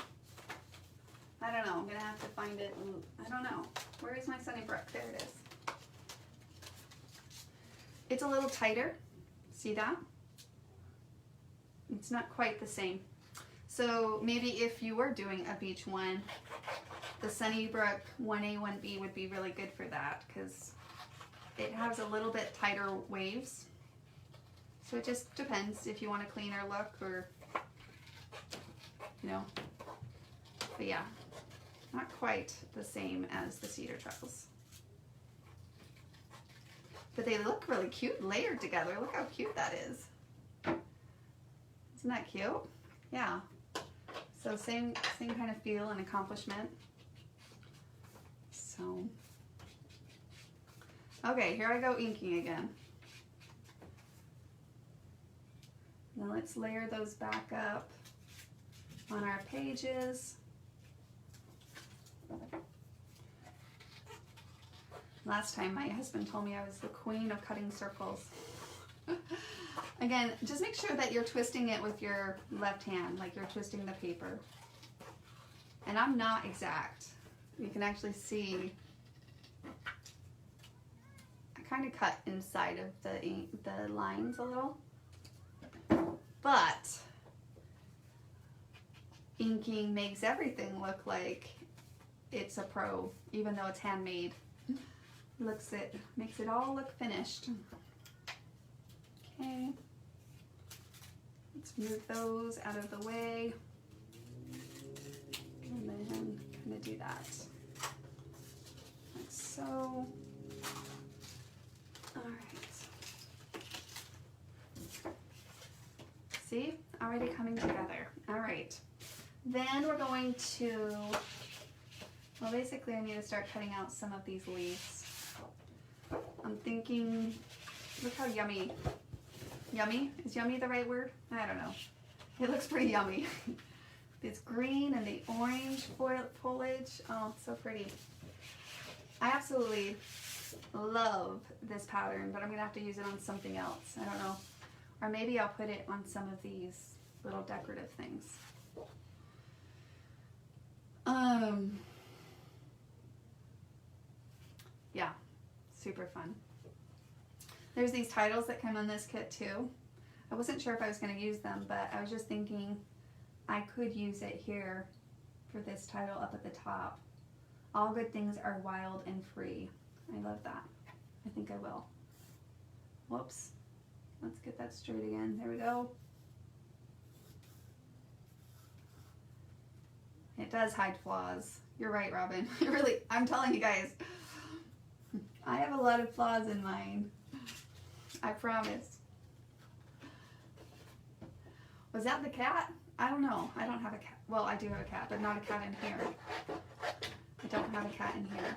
[SPEAKER 1] I don't know. I'm going to have to find it. I don't know. Where is my Sunnybrook? There it is. It's a little tighter. See that? It's not quite the same. So maybe if you were doing a beach one, the Sunnybrook 1A, 1B would be really good for that because it has a little bit tighter waves. So it just depends if you want a cleaner look or, you know. But yeah, not quite the same as the cedar truffles. But they look really cute layered together. Look how cute that is. Isn't that cute? Yeah. So same kind of feel and accomplishment. So, okay, here I go inking again. Now let's layer those back up on our pages. Last time my husband told me I was the queen of cutting circles. Again, just make sure that you're twisting it with your left hand, like you're twisting the paper. And I'm not exact. You can actually see I kind of cut inside of the lines a little. But inking makes everything look like it's a pro, even though it's handmade. Makes it all look finished. Okay, let's move those out of the way, and then I'm gonna do that like so. All right. See, already coming together. All right. Then we're going to, well, basically I need to start cutting out some of these leaves. I'm thinking, look how yummy. Yummy? Is yummy the right word? I don't know. It looks pretty yummy. This green and the orange foliage. Oh, it's so pretty. I absolutely love this pattern, but I'm going to have to use it on something else. I don't know. Or maybe I'll put it on some of these little decorative things. Yeah, super fun. There's these titles that come on this kit too. I wasn't sure if I was going to use them, but I was just thinking I could use it here for this title up at the top. All good things are wild and free. I love that. I think I will. Whoops. Let's get that straight again. There we go. It does hide flaws. You're right, Robin. Really, I'm telling you guys, I have a lot of flaws in mine. I promise. Was that the cat? I don't know. I don't have a cat. Well, I do have a cat, but not a cat in here. I don't have a cat in here.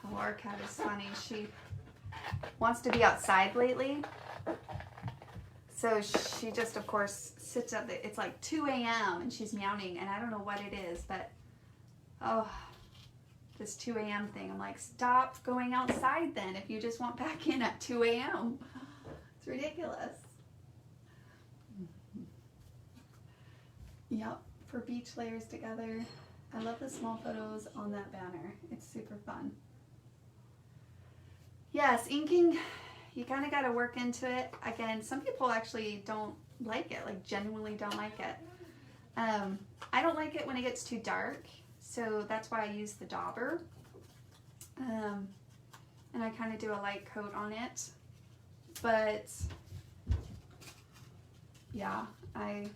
[SPEAKER 1] Oh, our cat is funny. She wants to be outside lately. So she just, of course, sits up there. It's like 2 a.m. and she's meowing, and I don't know what it is, but oh, this 2 a.m. thing. I'm like, stop going outside then if you just want back in at 2 a.m. It's ridiculous. Yep, for beach layers together. I love the small photos on that banner. It's super fun. Yes, inking, you kind of got to work into it. Again, some people actually don't like it, like genuinely don't like it. I don't like it when it gets too dark, so that's why I use the dauber. And I kind of do a light coat on it. But yeah, I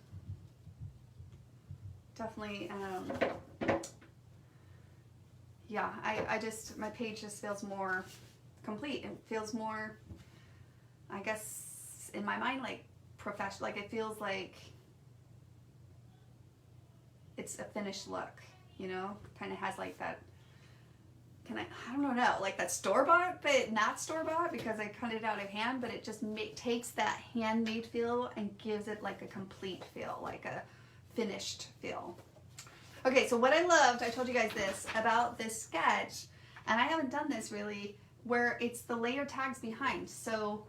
[SPEAKER 1] definitely, yeah, I just, my page just feels more complete. It feels more, I guess, in my mind, like professional. Like it feels like it's a finished look, you know? Kind of has like that, I don't know, like that store-bought, but not store-bought because I cut it out of hand, but it just takes that handmade feel and gives it like a complete feel, like a finished feel. Okay, so what I loved, I told you guys this, about this sketch, And I haven't done this really where it's the layer tags behind. So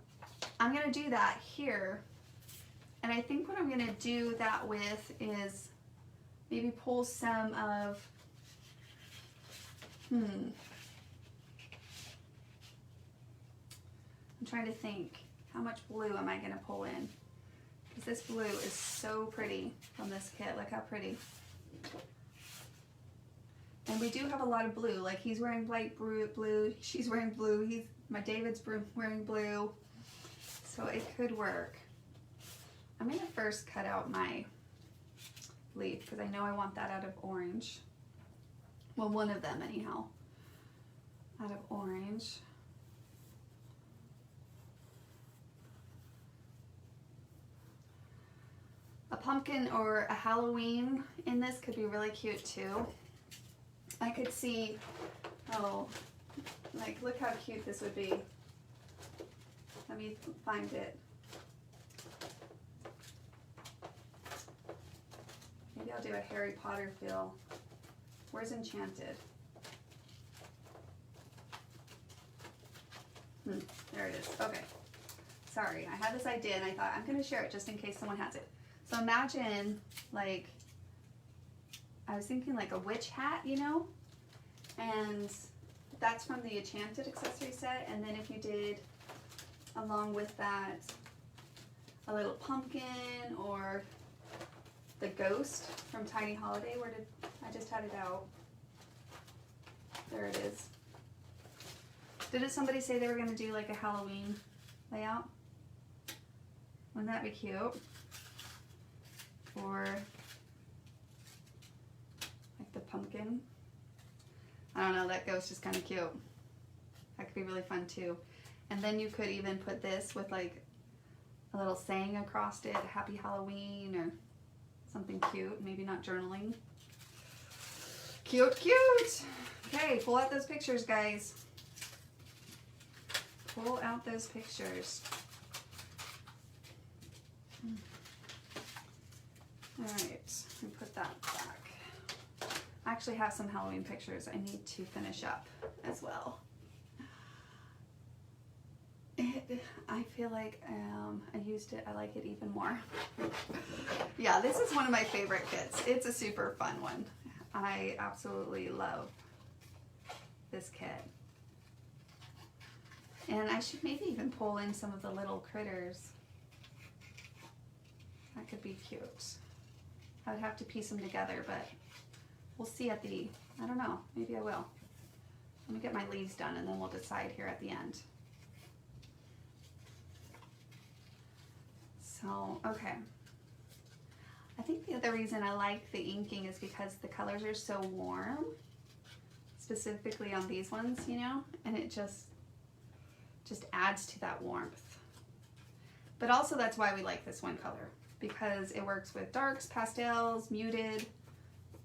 [SPEAKER 1] I'm gonna do that here. And I think what I'm gonna do that with is maybe pull some of, I'm trying to think, how much blue am I gonna pull in? Because this blue is so pretty from this kit. Look how pretty. And we do have a lot of blue. Like he's wearing light blue, she's wearing blue, my David's wearing blue. So it could work. I'm gonna first cut out my leaf because I know I want that out of orange. Well, one of them anyhow, out of orange. A pumpkin or a Halloween in this could be really cute too. I could see, oh, like look how cute this would be. Let me find it. Maybe I'll do a Harry Potter feel. Where's Enchanted? There it is. Okay. Sorry, I had this idea and I thought I'm going to share it just in case someone has it. So imagine, like, I was thinking like a witch hat, you know? And that's from the Enchanted accessory set. And then if you did, along with that, a little pumpkin or the ghost from Tiny Holiday. Where did, I just had it out. There it is. Didn't somebody say they were going to do like a Halloween layout? Wouldn't that be cute? Or like the pumpkin. I don't know, that ghost is kind of cute. That could be really fun too. And then you could even put this with like a little saying across it, Happy Halloween or something cute, maybe not journaling. Cute, cute. Okay, pull out those pictures, guys. Pull out those pictures. All right, let me put that back. I actually have some Halloween pictures I need to finish up as well. I feel like I used it, I like it even more. Yeah, this is one of my favorite kits. It's a super fun one. I absolutely love this kit. And I should maybe even pull in some of the little critters. That could be cute. I would have to piece them together, but we'll see at the, I don't know, maybe I will. Let me get my leaves done and then we'll decide here at the end. So, okay. I think the other reason I like the inking is because the colors are so warm, specifically on these ones, you know, and it just adds to that warmth. But also that's why we like this one color, because it works with darks, pastels, muted.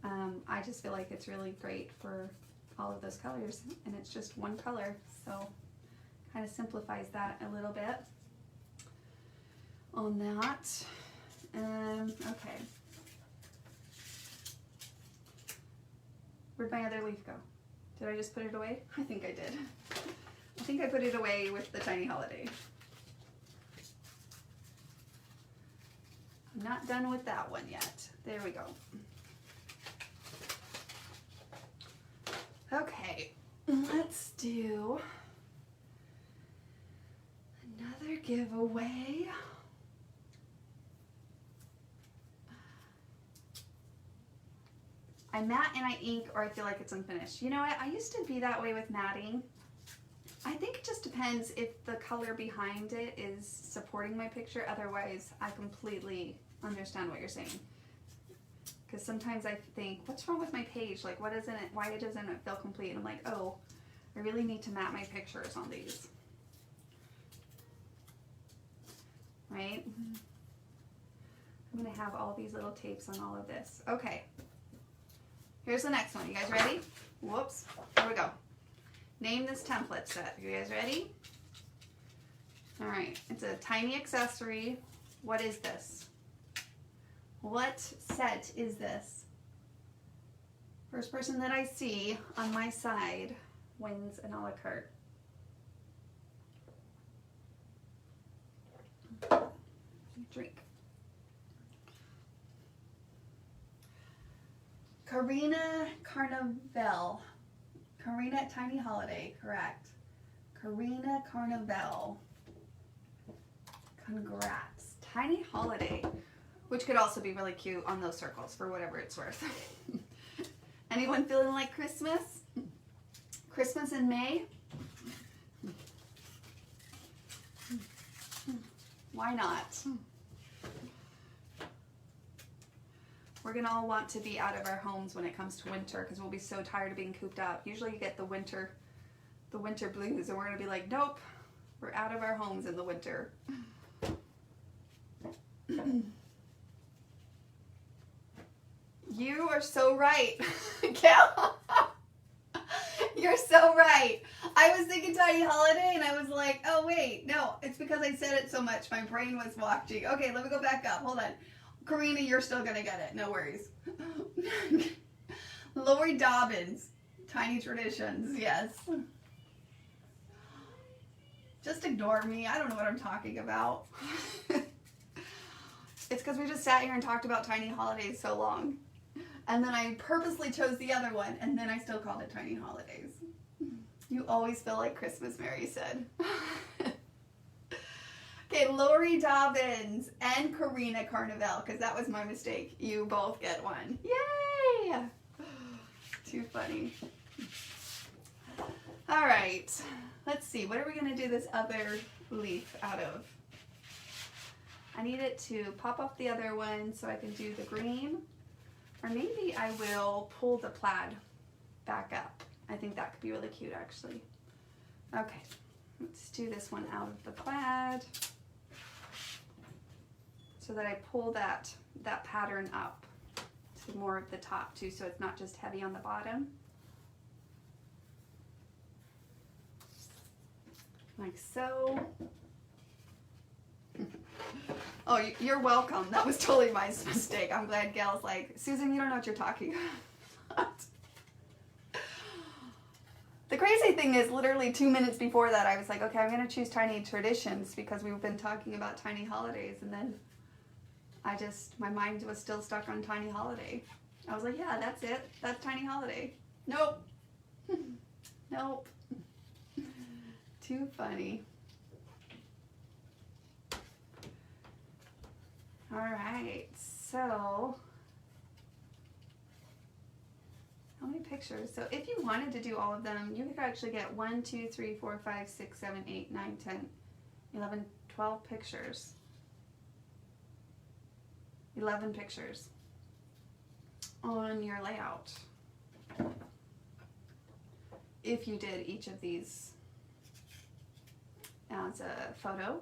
[SPEAKER 1] I just feel like it's really great for all of those colors, and it's just one color, so kind of simplifies that a little bit on that. Okay. Where'd my other leaf go? Did I just put it away? I think I did. I think I put it away with the Tiny Holiday. I'm not done with that one yet. There we go. Okay, let's do another giveaway. I matte and I ink, or I feel like it's unfinished. You know what? I used to be that way with matting. I think it just depends if the color behind it is supporting my picture. Otherwise, I completely understand what you're saying. Because sometimes I think, what's wrong with my page? Like, what isn't it? Why doesn't it feel complete? And I'm like, oh, I really need to matte my pictures on these. Right? I'm going to have all these little tapes on all of this. Okay. Here's the next one. You guys ready? Whoops. Here we go. Name this template set. You guys ready? All right. It's a tiny accessory. What is this? What set is this? First person that I see on my side. wins an a la carte. Drink. Karina Carnival. Karina Tiny Holiday, correct. Karina Carnival. Congrats. Tiny Holiday, which could also be really cute on those circles for whatever it's worth. Anyone feeling like Christmas? Christmas in May? Why not? We're gonna all want to be out of our homes when it comes to winter because we'll be so tired of being cooped up. Usually you get the winter blues, and we're gonna be like, nope, we're out of our homes in the winter. You are so right, Cal. You're so right. I was thinking Tiny Holiday and I was like, oh wait, no, it's because I said it so much. My brain was watching. Okay, let me go back up. Hold on. Karina, you're still gonna get it. No worries. Lori Dobbins, Tiny Traditions, yes. Just ignore me. I don't know what I'm talking about. It's because we just sat here and talked about Tiny Holidays so long. And then I purposely chose the other one, and then I still called it Tiny Holidays. You always feel like Christmas, Mary said. Okay, Lori Dobbins and Karina Carnival, because that was my mistake. You both get one. Yay! Too funny. All right, let's see. What are we going to do this other leaf out of? I need it to pop off the other one so I can do the green. Or maybe I will pull the plaid back up. I think that could be really cute, actually. Okay, let's do this one out of the plaid so that I pull that pattern up to more of the top too, so it's not just heavy on the bottom. Like so. Oh, you're welcome. That was totally my mistake. I'm glad Gail's like, Susan, you don't know what you're talking about. The crazy thing is, literally 2 minutes before that, I was like, okay, I'm going to choose Tiny Traditions because we've been talking about Tiny Holidays. And then my mind was still stuck on Tiny Holiday. I was like, yeah, that's it. That's Tiny Holiday. Nope. Nope. Too funny. All right, so how many pictures? So if you wanted to do all of them, you could actually get 1, 2, 3, 4, 5, 6, 7, 8, 9, 10, 11, 12 pictures. 11 pictures on your layout. If you did each of these as a photo,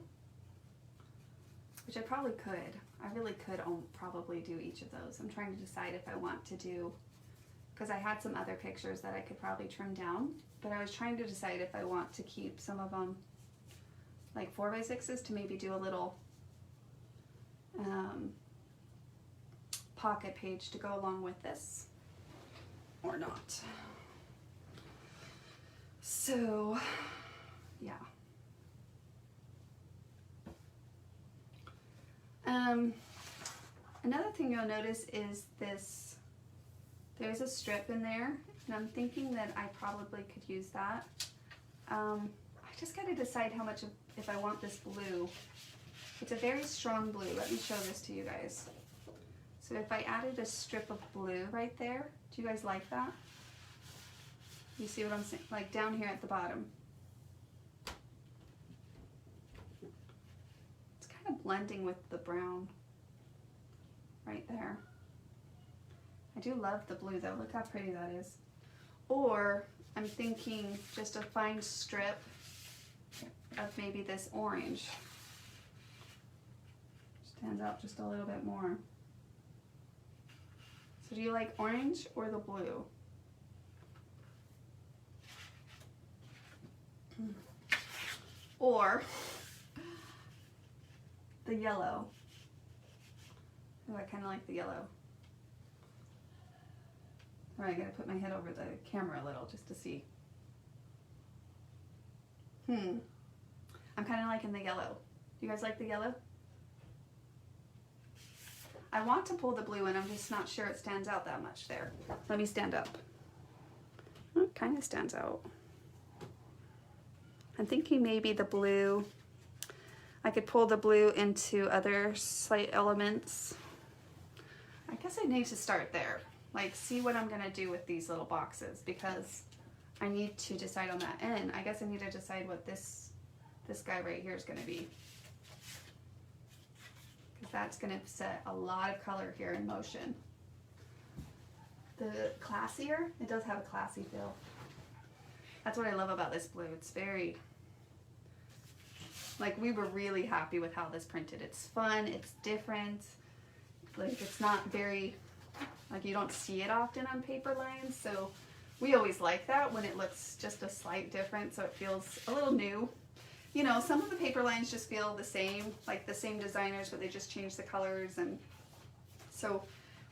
[SPEAKER 1] which I probably could. I really could probably do each of those. I'm trying to decide if I want to do, because I had some other pictures that I could probably trim down, but I was trying to decide if I want to keep some of them like 4x6s to maybe do a little pocket page to go along with this or not. So, yeah. Another thing you'll notice is this, there's a strip in there, and I'm thinking that I probably could use that. I just got to decide how much, if I want this blue. It's a very strong blue. Let me show this to you guys. So if I added a strip of blue right there, do you guys like that? You see what I'm saying? Like down here at the bottom. It's kind of blending with the brown right there. I do love the blue though. Look how pretty that is. Or I'm thinking just a fine strip of maybe this orange. Stands out just a little bit more. So do you like orange or the blue? Or the yellow. Oh, I kind of like the yellow. All right, I gotta put my head over the camera a little just to see. I'm kind of liking the yellow. Do you guys like the yellow? I want to pull the blue in, I'm just not sure it stands out that much there. Let me stand up. Oh, it kind of stands out. I'm thinking maybe the blue, I could pull the blue into other slight elements. I guess I need to start there. Like, see what I'm gonna do with these little boxes, because I need to decide on that. And I guess I need to decide what this guy right here is gonna be. Because that's gonna set a lot of color here in motion. The classier, it does have a classy feel. That's what I love about this blue. It's very, like, we were really happy with how this printed. It's fun, it's different. Like, it's not very, like, you don't see it often on paper lines, so we always like that when it looks just a slight difference, so it feels a little new. You know, some of the paper lines just feel the same, like the same designers, but they just change the colors, and so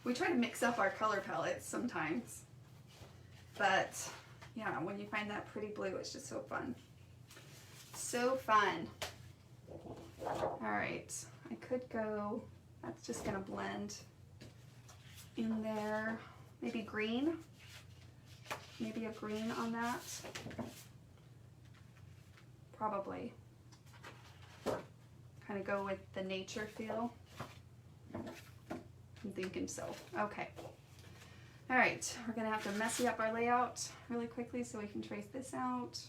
[SPEAKER 1] we try to mix up our color palettes sometimes. But yeah, when you find that pretty blue, it's just so fun. So fun. All right, I could go, that's just gonna blend in there. Maybe green, maybe a green on that. Probably. Kind of go with the nature feel. I'm thinking so. Okay. All right, we're gonna have to messy up our layout really quickly so we can trace this out.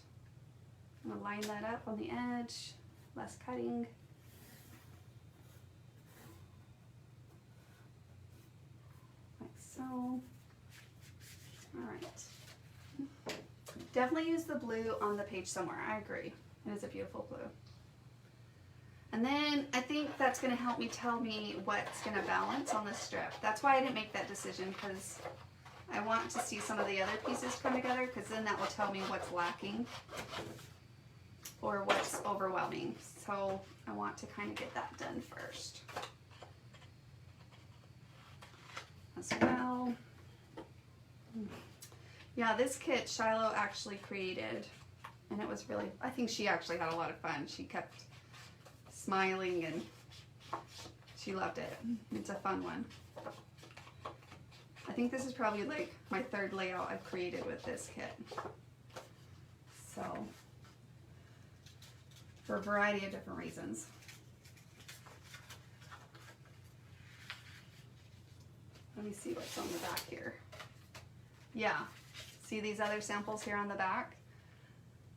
[SPEAKER 1] I'm gonna line that up on the edge, less cutting. Like so. All right. Definitely use the blue on the page somewhere, I agree. It is a beautiful blue. And then I think that's gonna help me tell me what's gonna balance on the strip. That's why I didn't make that decision, because I want to see some of the other pieces come together, because then that will tell me what's lacking or what's overwhelming. So I want to kind of get that done first as well. Yeah, this kit Shiloh actually created, and it was really, I think she actually had a lot of fun. She kept smiling and she loved it. It's a fun one. I think this is probably like my third layout I've created with this kit. So, for a variety of different reasons. Let me see what's on the back here. Yeah, see these other samples here on the back?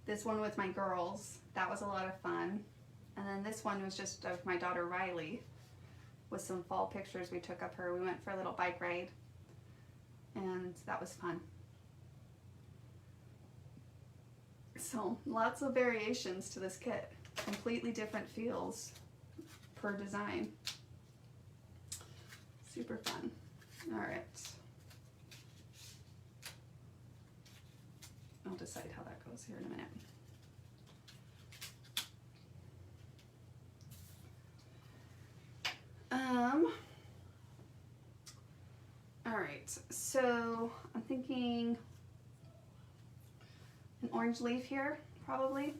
[SPEAKER 1] This one with my girls, that was a lot of fun. And then this one was just of my daughter Riley, with some fall pictures we took of her. We went for a little bike ride, and that was fun. So lots of variations to this kit, completely different feels per design. Super fun. All right. I'll decide how that goes here in a minute. All right, so I'm thinking an orange leaf here, probably,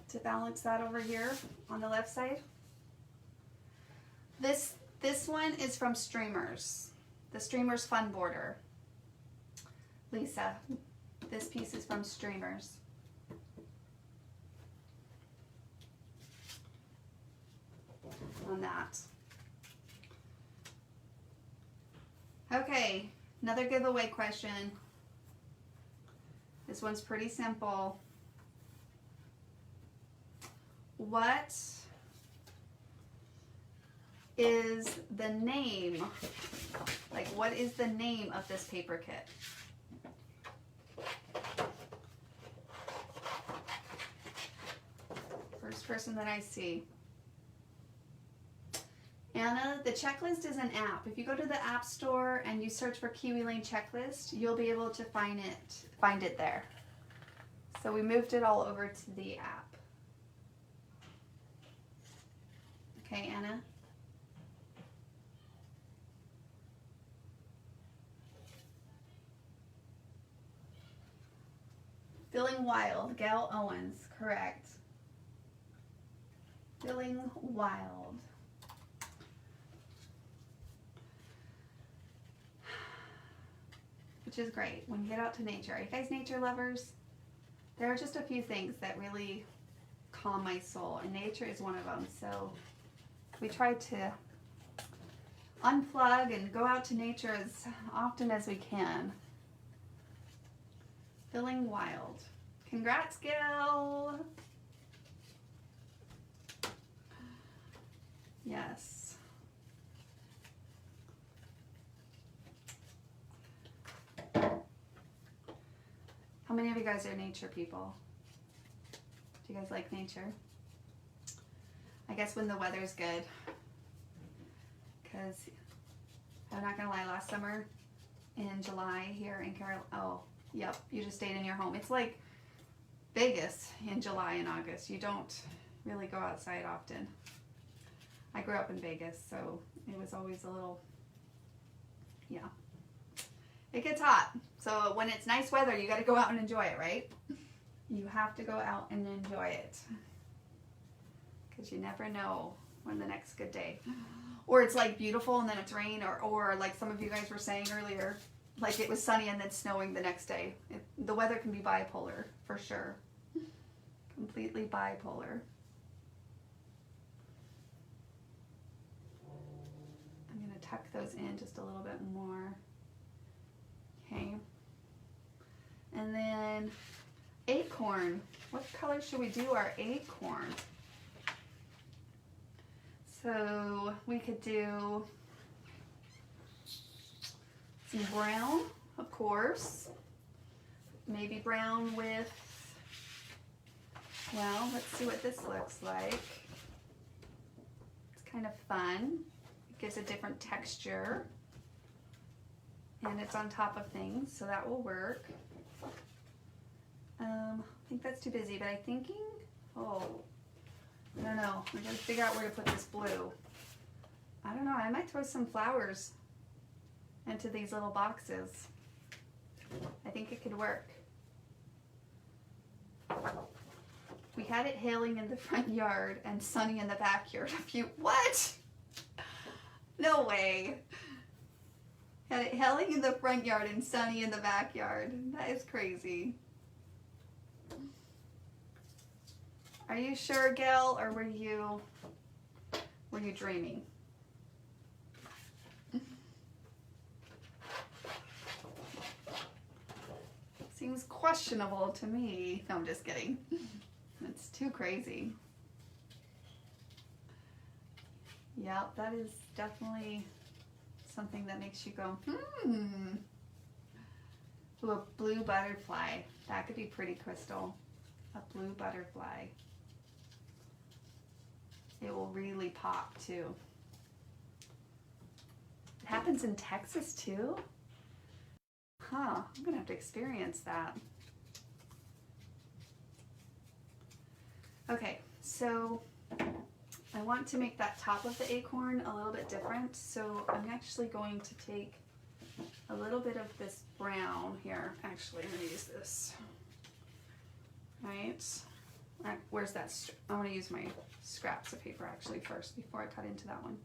[SPEAKER 1] to balance that over here on the left side. This one is from Streamers, the Streamers Fun Border. Lisa, this piece is from Streamers. On that. Okay, another giveaway question. This one's pretty simple. What is the name? Like, what is the name of this paper kit? First person that I see. Anna, the checklist is an app. If you go to the App Store and you search for Kiwi Lane checklist, you'll be able to find it there. So we moved it all over to the app. Okay, Anna? Feeling Wild, Gail Owens, correct. Feeling Wild. Which is great when you get out to nature. Are you guys nature lovers? There are just a few things that really calm my soul, and nature is one of them. So we try to unplug and go out to nature as often as we can. Feeling Wild. Congrats, Gil. Yes. How many of you guys are nature people? Do you guys like nature? I guess when the weather's good. Because I'm not gonna lie, last summer in July here in yep, you just stayed in your home. It's like Vegas in July and August. You don't really go outside often. I grew up in Vegas, so it was always a little, yeah. It gets hot, so when it's nice weather, you got to go out and enjoy it, right? You have to go out and enjoy it, because you never know when the next good day, or it's like beautiful and then it's rain, or like some of you guys were saying earlier, like it was sunny and then snowing the next day. The weather can be bipolar, for sure. Completely bipolar. I'm going to tuck those in just a little bit more. Okay. And then acorn. What color should we do our acorn? So we could do some brown, of course. Maybe brown with, well, let's see what this looks like. It's kind of fun. It gives a different texture. And it's on top of things, so that will work. I think that's too busy, but I'm thinking, I don't know. I gotta figure out where to put this blue. I don't know, I might throw some flowers into these little boxes. I think it could work. We had it hailing in the front yard and sunny in the backyard. What? No way. Had it hailing in the front yard and sunny in the backyard. That is crazy. Are you sure, Gail, or were you dreaming? Seems questionable to me. No, I'm just kidding. It's too crazy. Yep, that is definitely something that makes you go, Ooh, a blue butterfly. That could be pretty, Crystal. A blue butterfly. It will really pop too. It happens in Texas too? Huh, I'm gonna have to experience that. Okay, so I want to make that top of the acorn a little bit different, so I'm actually going to take a little bit of this brown here. Actually, I'm going to use this. Right? Where's that? I want to use my scraps of paper actually first before I cut into that one.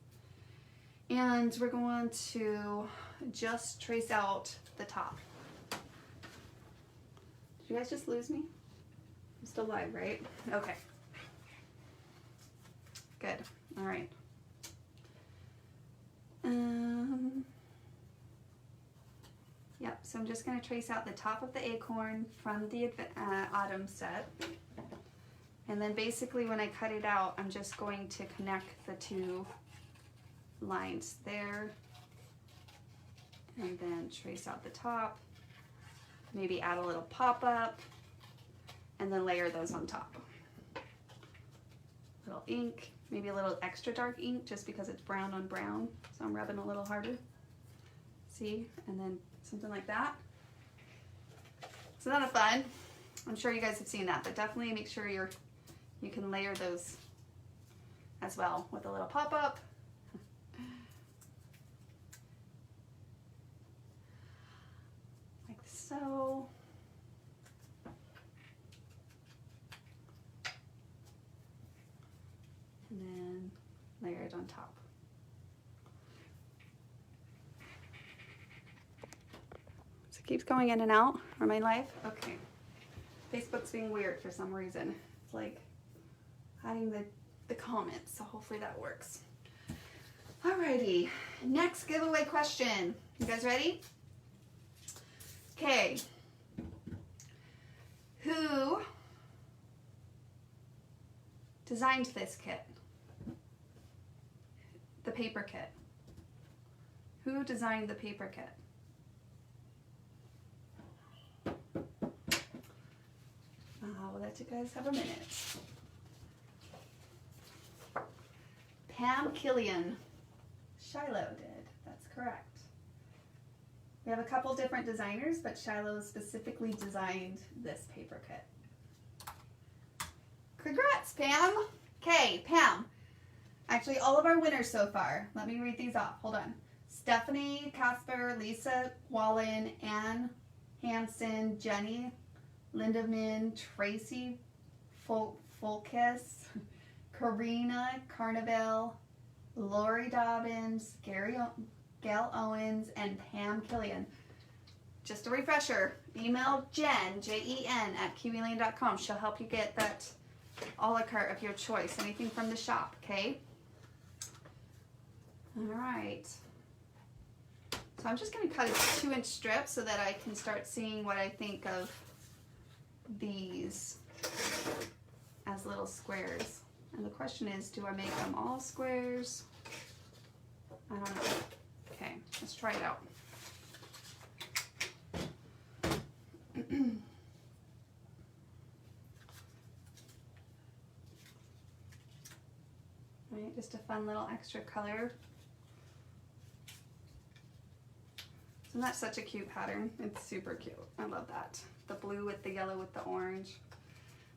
[SPEAKER 1] And we're going to just trace out the top. Did you guys just lose me? I'm still live, right? Okay. Good. All right. Yep, so I'm just going to trace out the top of the acorn from the autumn set. And then basically when I cut it out, I'm just going to connect the two lines there. And then trace out the top. Maybe add a little pop-up. And then layer those on top. Little ink. Maybe a little extra dark ink just because it's brown on brown. So I'm rubbing a little harder. See? And then something like that. It's not fun. I'm sure you guys have seen that, but definitely make sure you can layer those as well with a little pop-up. Like so. keeps going in and out. Or my live? Okay. Facebook's being weird for some reason. It's like hiding the comments, so hopefully that works. Alrighty, next giveaway question. You guys ready? Okay. Who designed this kit? The paper kit. Who designed the paper kit? We'll let you guys have a minute. Pam Killian. Shiloh did. That's correct. We have a couple different designers, but Shiloh specifically designed this paper kit. Congrats, Pam. Okay, Pam. Actually, all of our winners so far. Let me read these off. Hold on. Stephanie, Casper, Lisa Wallen, Ann Hansen, Jenny Lindemann, Tracy Fulkes, Karina Carnival, Lori Dobbins, Gail Owens, and Pam Killian. Just a refresher, email Jen, Jen, at kiwilane.com. She'll help you get that a la carte of your choice, anything from the shop, okay? All right. So I'm just going to cut a 2-inch strip so that I can start seeing what I think of these as little squares. And the question is, do I make them all squares? I don't know. Okay, let's try it out. Right, just a fun little extra color. Isn't that such a cute pattern? It's super cute. I love that. The blue with the yellow with the orange.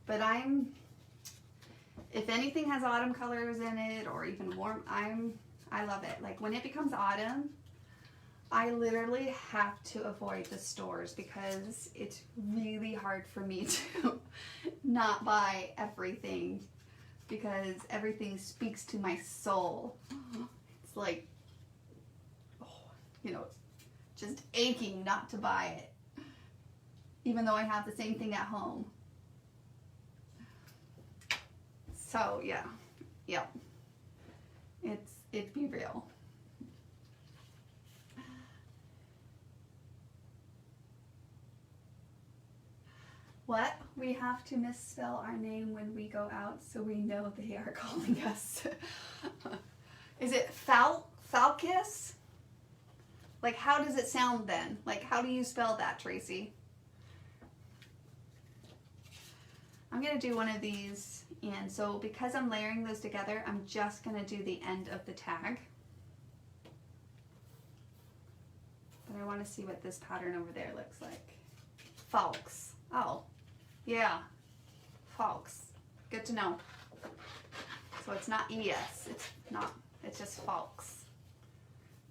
[SPEAKER 1] But if anything has autumn colors in it or even warm, I love it. Like when it becomes autumn, I literally have to avoid the stores because it's really hard for me to not buy everything because everything speaks to my soul. It's like, you know, just aching not to buy it, even though I have the same thing at home. So yeah, it'd be real. What? We have to misspell our name when we go out so we know they are calling us. Is it Falcus? Like, how does it sound then? Like, how do you spell that, Tracy? I'm going to do one of these, and so because I'm layering those together, I'm just going to do the end of the tag. But I want to see what this pattern over there looks like. Falks. Oh, yeah. Falks. Good to know. So it's not ES. It's not. It's just Falks.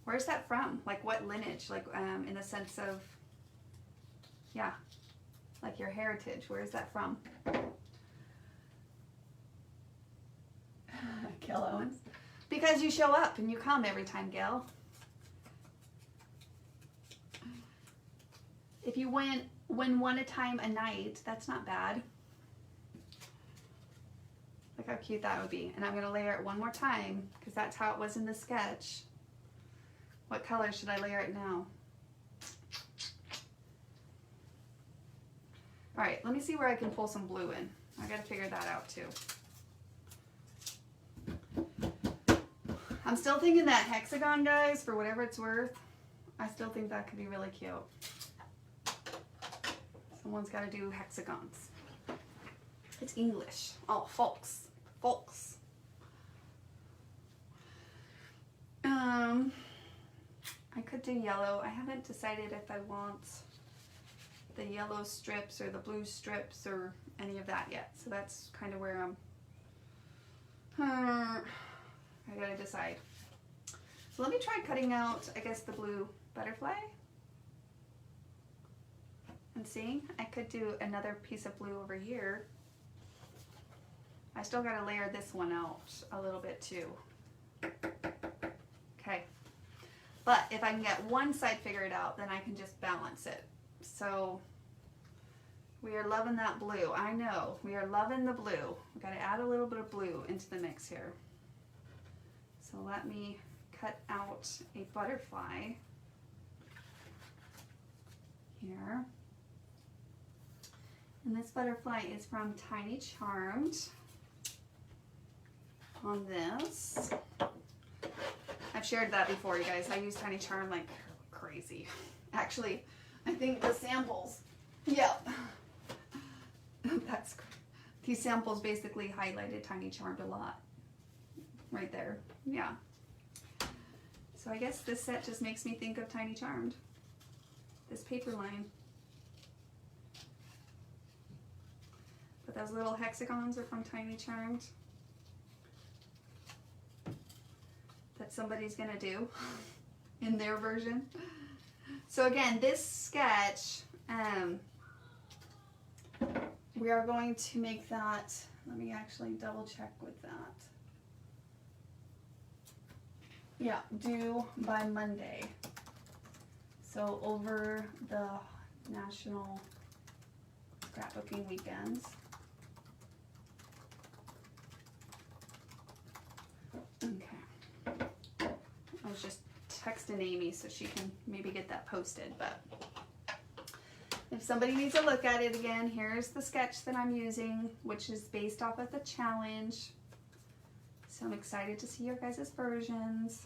[SPEAKER 1] Where's that from? Like what lineage? Like in the sense of, yeah, like your heritage. Where is that from? Gail Owens. Because you show up and you come every time, Gail. If you win one a time a night, that's not bad. Look how cute that would be. And I'm going to layer it one more time because that's how it was in the sketch. What color should I layer it now? All right, let me see where I can pull some blue in. I got to figure that out too. I'm still thinking that hexagon, guys, for whatever it's worth. I still think that could be really cute. Someone's got to do hexagons. It's English. Oh, folks. I could do yellow. I haven't decided if I want the yellow strips or the blue strips or any of that yet. So that's kind of where I gotta decide. So let me try cutting out, I guess, the blue butterfly. And see, I could do another piece of blue over here. I still gotta layer this one out a little bit too. Okay. But if I can get one side figured out, then I can just balance it. So we are loving that blue. I know, we are loving the blue. We got to add a little bit of blue into the mix here. So let me cut out a butterfly here. And this butterfly is from Tiny Charmed on this. I've shared that before, you guys. I use Tiny Charm like crazy. Actually, I think the samples, yep. These samples basically highlighted Tiny Charmed a lot. Right there, yeah. So I guess this set just makes me think of Tiny Charmed. This paper line. But those little hexagons are from Tiny Charmed. That somebody's gonna do in their version. So again, this sketch, we are going to make that, let me actually double check with that. Yeah, due by Monday. So over the National Scrapbooking weekends. Okay. I was just texting Amy so she can maybe get that posted, but if somebody needs a look at it again, here's the sketch that I'm using, which is based off of the challenge. So I'm excited to see your guys' versions.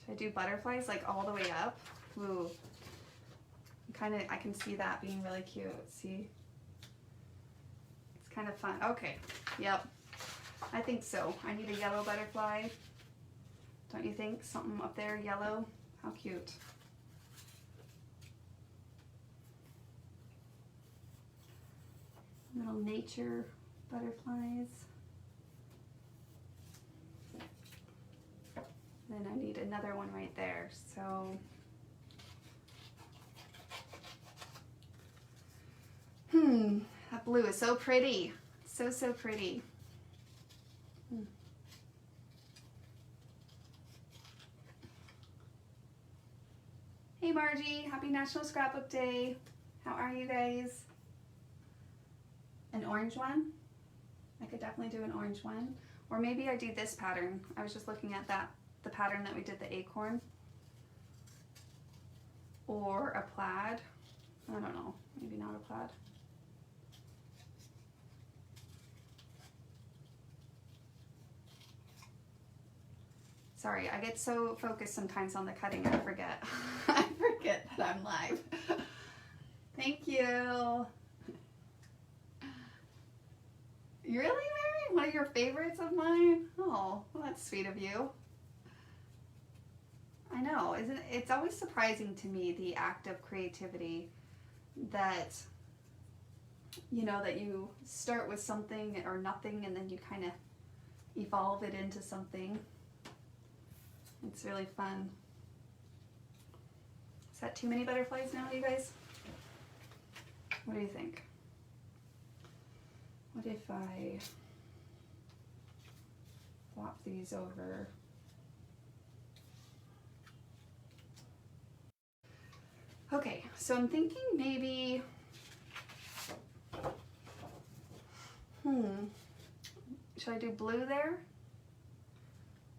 [SPEAKER 1] Should I do butterflies like all the way up? Ooh, I can see that being really cute. See? It's kind of fun. Okay, yep. I think so. I need a yellow butterfly. Don't you think? Something up there, yellow. How cute. Little nature butterflies. Then I need another one right there. So, that blue is so pretty. So, so pretty. Hey Margie, happy National Scrapbook Day. How are you guys? An orange one? I could definitely do an orange one. Or maybe I do this pattern. I was just looking at that, the pattern that we did, the acorn. Or a plaid. I don't know, maybe not a plaid. Sorry, I get so focused sometimes on the cutting, I forget. I forget that I'm live. Thank you. Really, Mary? One of your favorites of mine? Oh, well, that's sweet of you. I know, isn't it? It's always surprising to me, the act of creativity, that, you know, that you start with something or nothing and then you kind of evolve it into something. It's really fun. Is that too many butterflies now, you guys? What do you think? What if I flop these over? Okay, so I'm thinking maybe, should I do blue there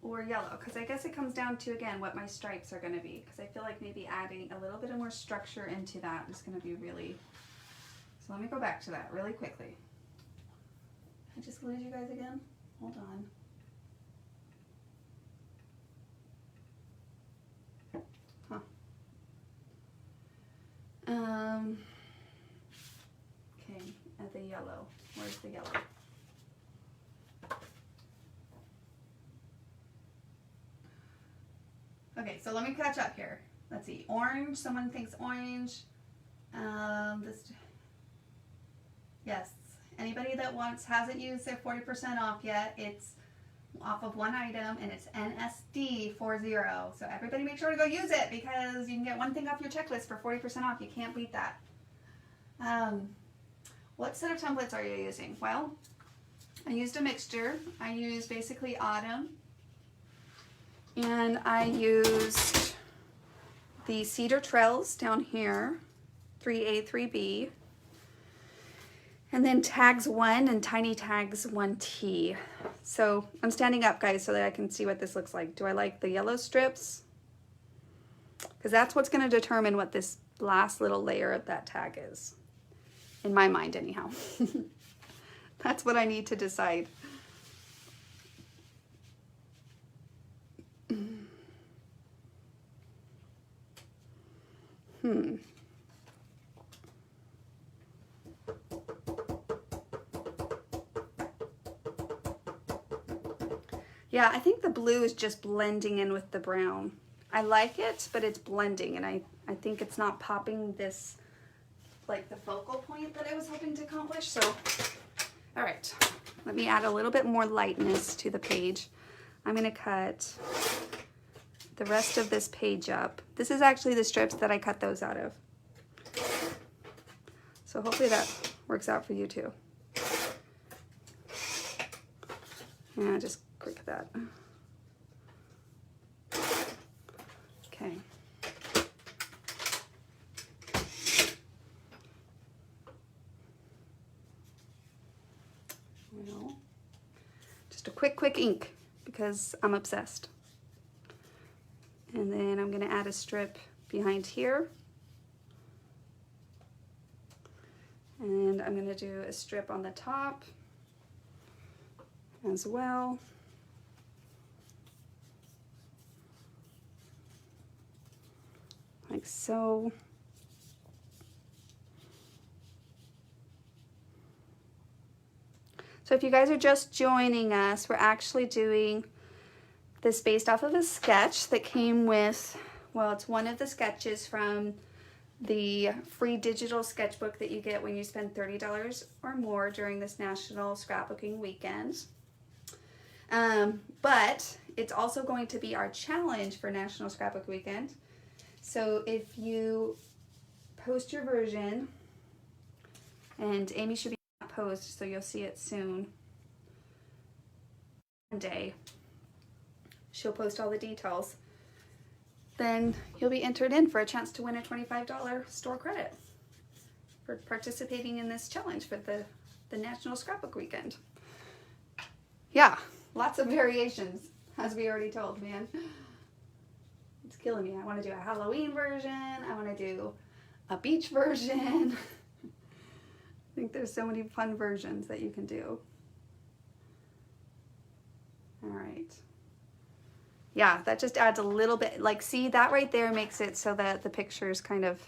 [SPEAKER 1] or yellow? Because I guess it comes down to, again, what my stripes are going to be, because I feel like maybe adding a little bit of more structure into that is going to be really, so let me go back to that really quickly. I just lose you guys again? Hold on. Huh. Okay, at the yellow. Where's the yellow? Okay, so let me catch up here. Let's see. Orange. Someone thinks orange. Yes. Anybody that hasn't used their 40% off yet, it's off of one item and it's NSD40. So everybody make sure to go use it because you can get one thing off your checklist for 40% off. You can't beat that. What set of templates are you using? Well, I used a mixture. I used basically Autumn And I used the Cedar Trails down here, 3A, 3B. And then tags 1 and tiny tags 1T. So I'm standing up, guys, so that I can see what this looks like. Do I like the yellow strips? Because that's what's going to determine what this last little layer of that tag is. In my mind, anyhow. That's what I need to decide. Yeah, I think the blue is just blending in with the brown. I like it, but it's blending, and I think it's not popping this, like the focal point that I was hoping to accomplish. So, all right, let me add a little bit more lightness to the page. I'm gonna cut the rest of this page up. This is actually the strips that I cut those out of. So hopefully that works out for you too. Yeah, just click that. Okay. Well, just a quick ink because I'm obsessed. And then I'm gonna add a strip behind here. And I'm gonna do a strip on the top as well. Like so. So if you guys are just joining us, we're actually doing this based off of a sketch that came with, well, it's one of the sketches from the free digital sketchbook that you get when you spend $30 or more during this National Scrapbooking Weekend. But it's also going to be our challenge for National Scrapbook Weekend. So if you post your version, and Amy should be on post, so you'll see it soon. Monday, she'll post all the details. Then you'll be entered in for a chance to win a $25 store credit for participating in this challenge for the National Scrapbook Weekend. Yeah, lots of variations, as we already told, man. It's killing me. I want to do a Halloween version. I want to do a beach version. I think there's so many fun versions that you can do. All right. Yeah, that just adds a little bit, like, see, that right there makes it so that the picture is kind of,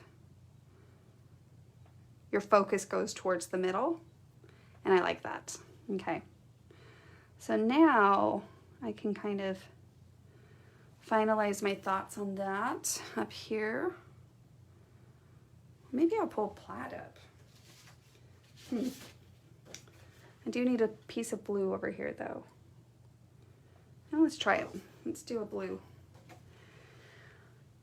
[SPEAKER 1] your focus goes towards the middle, and I like that. Okay. So now I can kind of finalize my thoughts on that up here. Maybe I'll pull plaid up. I do need a piece of blue over here though. Now let's try it. Let's do a blue.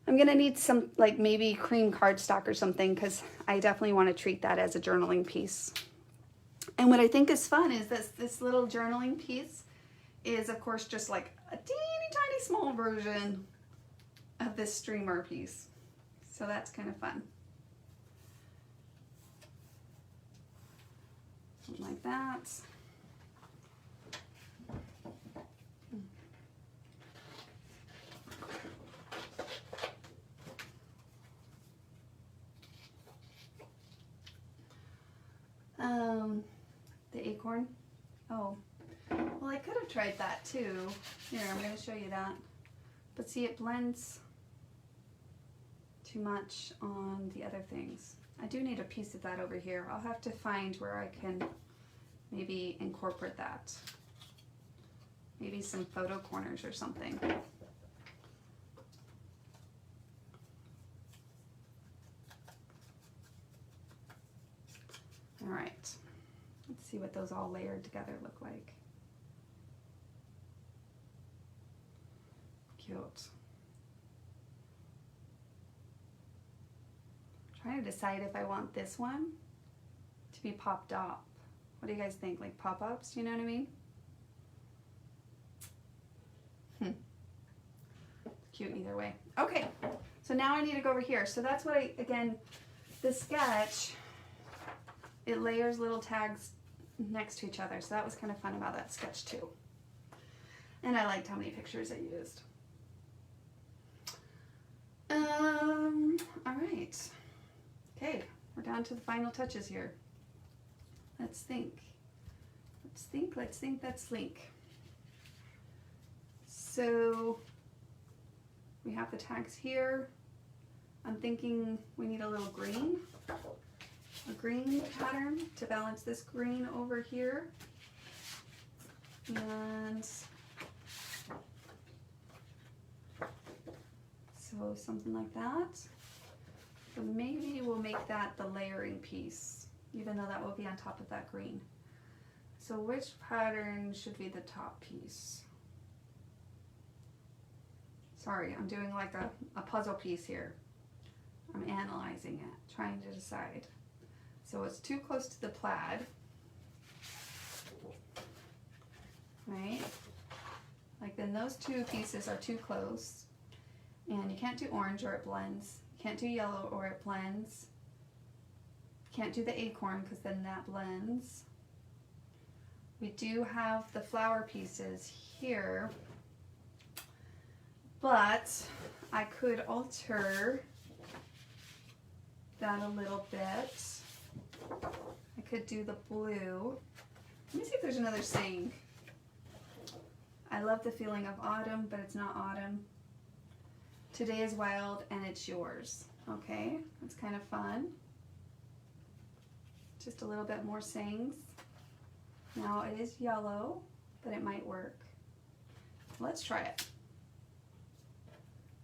[SPEAKER 1] I'm gonna need some, like, maybe cream cardstock or something, because I definitely want to treat that as a journaling piece. And what I think is fun is this little journaling piece is, of course, just like a teeny tiny small version of this streamer piece. So that's kind of fun. Something like that. The acorn. Oh, well, I could have tried that too. Here, I'm going to show you that. But see, it blends too much on the other things. I do need a piece of that over here. I'll have to find where I can maybe incorporate that. Maybe some photo corners or something. All right. Let's see what those all layered together look like. Cute. I'm trying to decide if I want this one to be popped up. What do you guys think? Like pop-ups, you know what I mean? cute either way. Okay, so now I need to go over here. So that's what again, the sketch, it layers little tags next to each other. So that was kind of fun about that sketch too. And I liked how many pictures I used. All right. Okay, we're down to the final touches here. Let's think. Let's think, let's think, let's think. So we have the tags here. I'm thinking we need a little green. A green pattern to balance this green over here. And so something like that. So maybe we'll make that the layering piece, even though that will be on top of that green. So which pattern should be the top piece? Sorry, I'm doing like a puzzle piece here. I'm analyzing it, trying to decide. So it's too close to the plaid, right? Like then those two pieces are too close. And you can't do orange or it blends. You can't do yellow or it blends. You can't do the acorn because then that blends. We do have the flower pieces here, but I could alter that a little bit. I could do the blue. Let me see if there's another saying. I love the feeling of autumn, but it's not autumn. Today is wild and it's yours. Okay, that's kind of fun. Just a little bit more sayings. Now it is yellow, but it might work. Let's try it.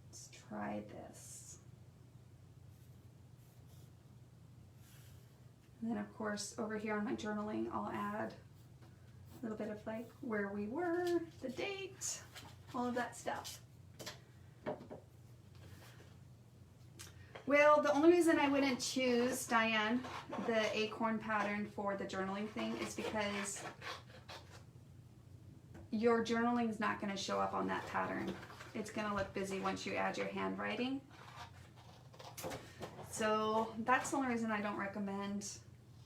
[SPEAKER 1] Let's try this. And then of course over here on my journaling I'll add a little bit of like where we were, the date, all of that stuff. Well, the only reason I wouldn't choose, Diane, the acorn pattern for the journaling thing is because your journaling is not going to show up on that pattern. It's going to look busy once you add your handwriting. So that's the only reason I don't recommend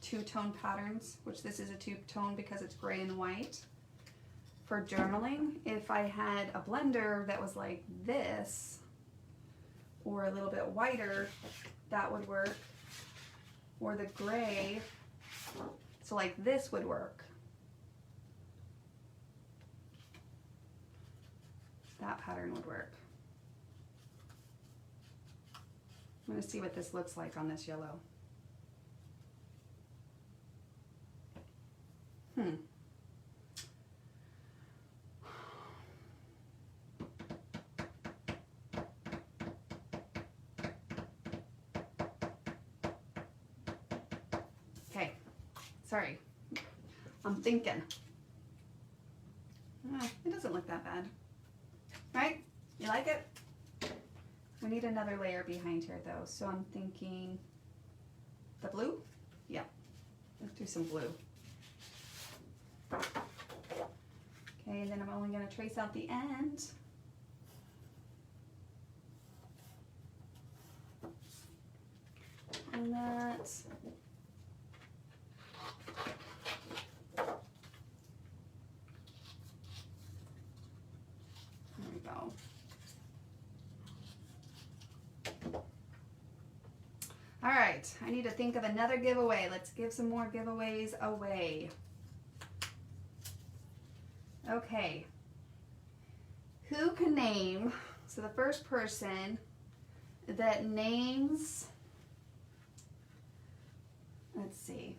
[SPEAKER 1] two-tone patterns, which this is a two-tone because it's gray and white. For journaling, if I had a blender that was like this, or a little bit whiter, that would work. Or the gray, so like this would work. That pattern would work. I'm gonna see what this looks like on this yellow. Okay, sorry, I'm thinking. It doesn't look that bad, right? You like it? We need another layer behind here though, so I'm thinking the blue? Yeah, let's do some blue. Okay, and then I'm only going to trace out the end. And that. There we go. All right, I need to think of another giveaway. Let's give some more giveaways away. Okay, who can name, so the first person that names, let's see,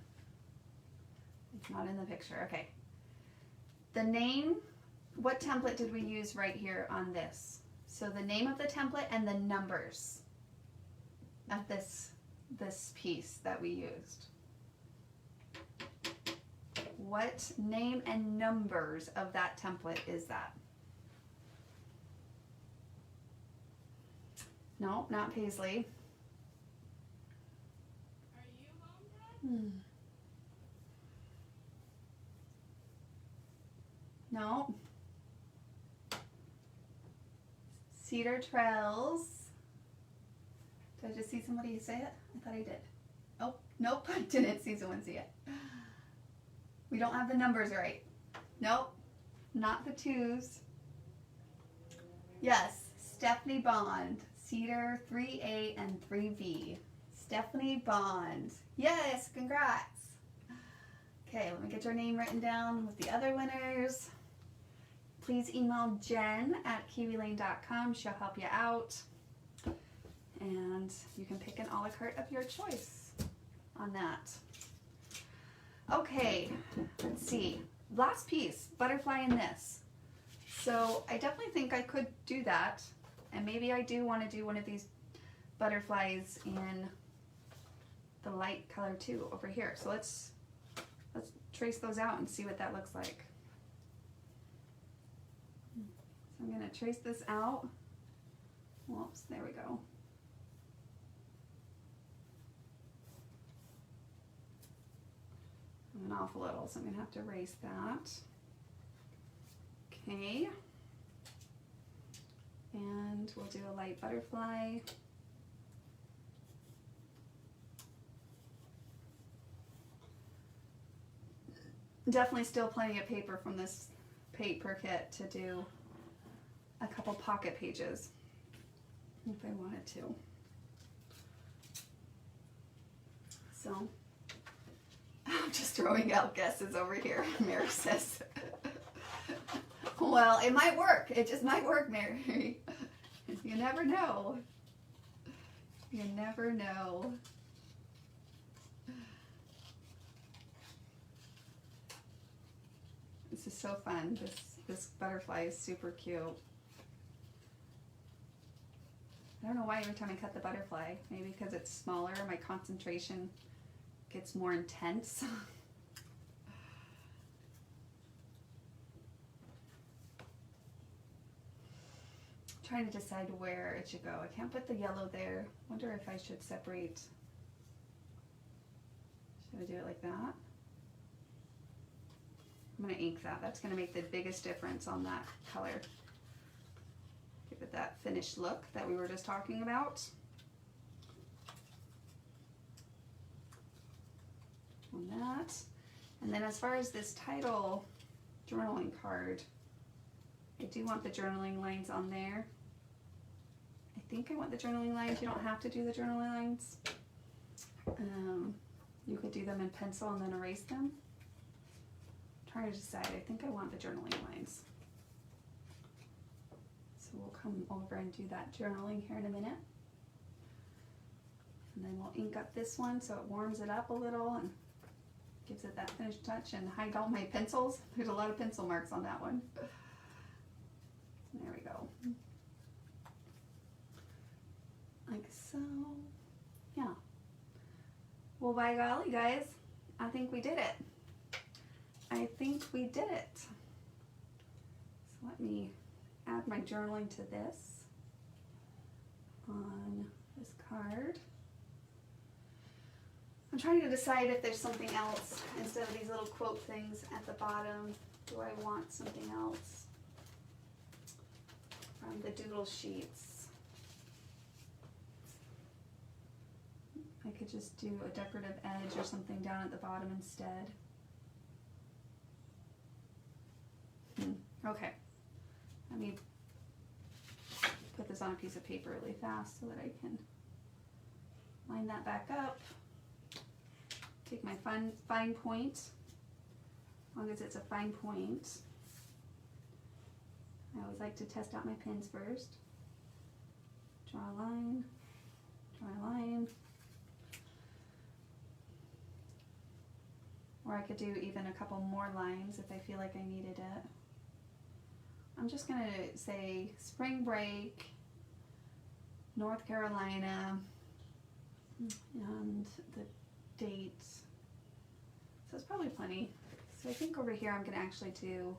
[SPEAKER 1] it's not in the picture, okay. The name, what template did we use right here on this? So the name of the template and the numbers of this piece that we used. What name and numbers of that template is that? No, not Paisley.
[SPEAKER 2] Are you home, Dad?
[SPEAKER 1] No. Cedar Trails. Did I just see somebody say it? I thought I did. Oh, nope, I didn't see someone see it. We don't have the numbers right. Nope, not the 2s. Yes, Stephanie Bond. Cedar 3A and 3V. Stephanie Bond. Yes, congrats. Okay, let me get your name written down with the other winners. Please email Jen at kiwilane.com. She'll help you out. And you can pick an a la carte of your choice on that. Okay, let's see. Last piece, butterfly in this. So I definitely think I could do that. And maybe I do want to do one of these butterflies in the light color too over here. So let's trace those out and see what that looks like. So I'm going to trace this out. Whoops, there we go. I went off a little, so I'm going to have to erase that. Okay. And we'll do a light butterfly. Definitely still plenty of paper from this paper kit to do a couple pocket pages if I wanted to. So I'm just throwing out guesses over here, Mary says. Well, it might work. It just might work, Mary. You never know. You never know. This is so fun. This butterfly is super cute. I don't know why every time I cut the butterfly, maybe because it's smaller, my concentration gets more intense. Trying to decide where it should go. I can't put the yellow there. Wonder if I should separate. Should I do it like that? I'm going to ink that. That's going to make the biggest difference on that color. Give it that finished look that we were just talking about. On that. And then as far as this title journaling card, I do want the journaling lines on there. I think I want the journaling lines. You don't have to do the journaling lines. You could do them in pencil and then erase them. I'm trying to decide. I think I want the journaling lines. So we'll come over and do that journaling here in a minute. And then we'll ink up this one so it warms it up a little and gives it that finished touch, and hide all my pencils. There's a lot of pencil marks on that one. There we go. Like so. Yeah. Well, by golly, guys, I think we did it. I think we did it. So let me add my journaling to this on this card. I'm trying to decide if there's something else instead of these little quote things at the bottom. Do I want something else from the doodle sheets? I could just do a decorative edge or something down at the bottom instead. Okay, let me put this on a piece of paper really fast so that I can line that back up. Take my fine point, as long as it's a fine point. I always like to test out my pins first. Draw a line, draw a line. Or I could do even a couple more lines if I feel like I needed it. I'm just gonna say spring break, North Carolina, and the date. So it's probably plenty. So I think over here I'm gonna actually do,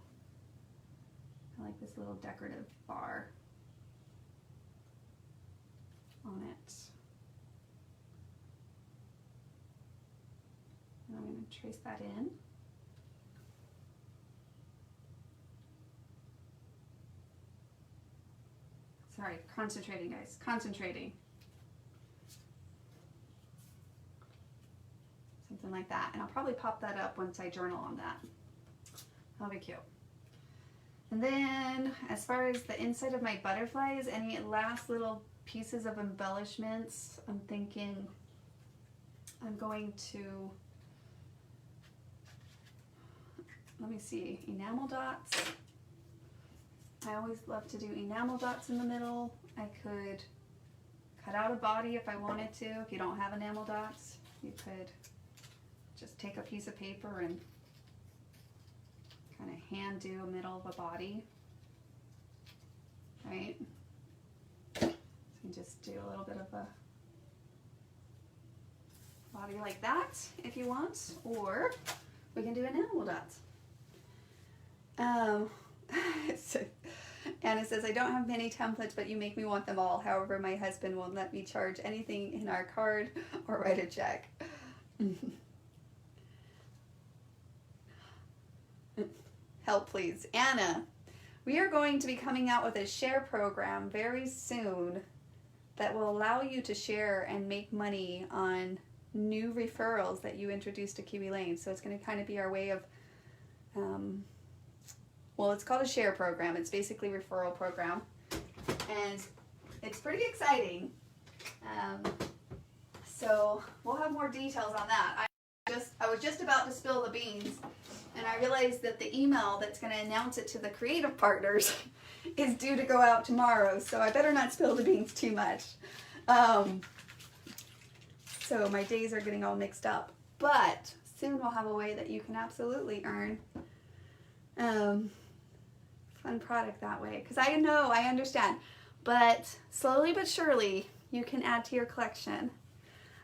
[SPEAKER 1] I like this little decorative bar on it. And I'm gonna trace that in. Sorry, concentrating, guys. Concentrating. Something like that. And I'll probably pop that up once I journal on that. That'll be cute. And then, as far as the inside of my butterflies, any last little pieces of embellishments, I'm thinking I'm going to, let me see, enamel dots. I always love to do enamel dots in the middle. I could cut out a body if I wanted to. If you don't have enamel dots, you could just take a piece of paper and kind of hand do a middle of a body, right? So you just do a little bit of a body like that if you want, or we can do enamel dots. Anna says, I don't have many templates, but you make me want them all. However, my husband won't let me charge anything in our card or write a check. Help, please. Anna, we are going to be coming out with a share program very soon that will allow you to share and make money on new referrals that you introduce to Kiwi Lane. So it's going to kind of be our way of, well, it's called a share program. It's basically a referral program. And it's pretty exciting. So we'll have more details on that. I was just about to spill the beans, and I realized that the email that's going to announce it to the creative partners is due to go out tomorrow, so I better not spill the beans too much. So my days are getting all mixed up. But soon we'll have a way that you can absolutely earn fun product that way. Because I know, I understand, but slowly but surely you can add to your collection.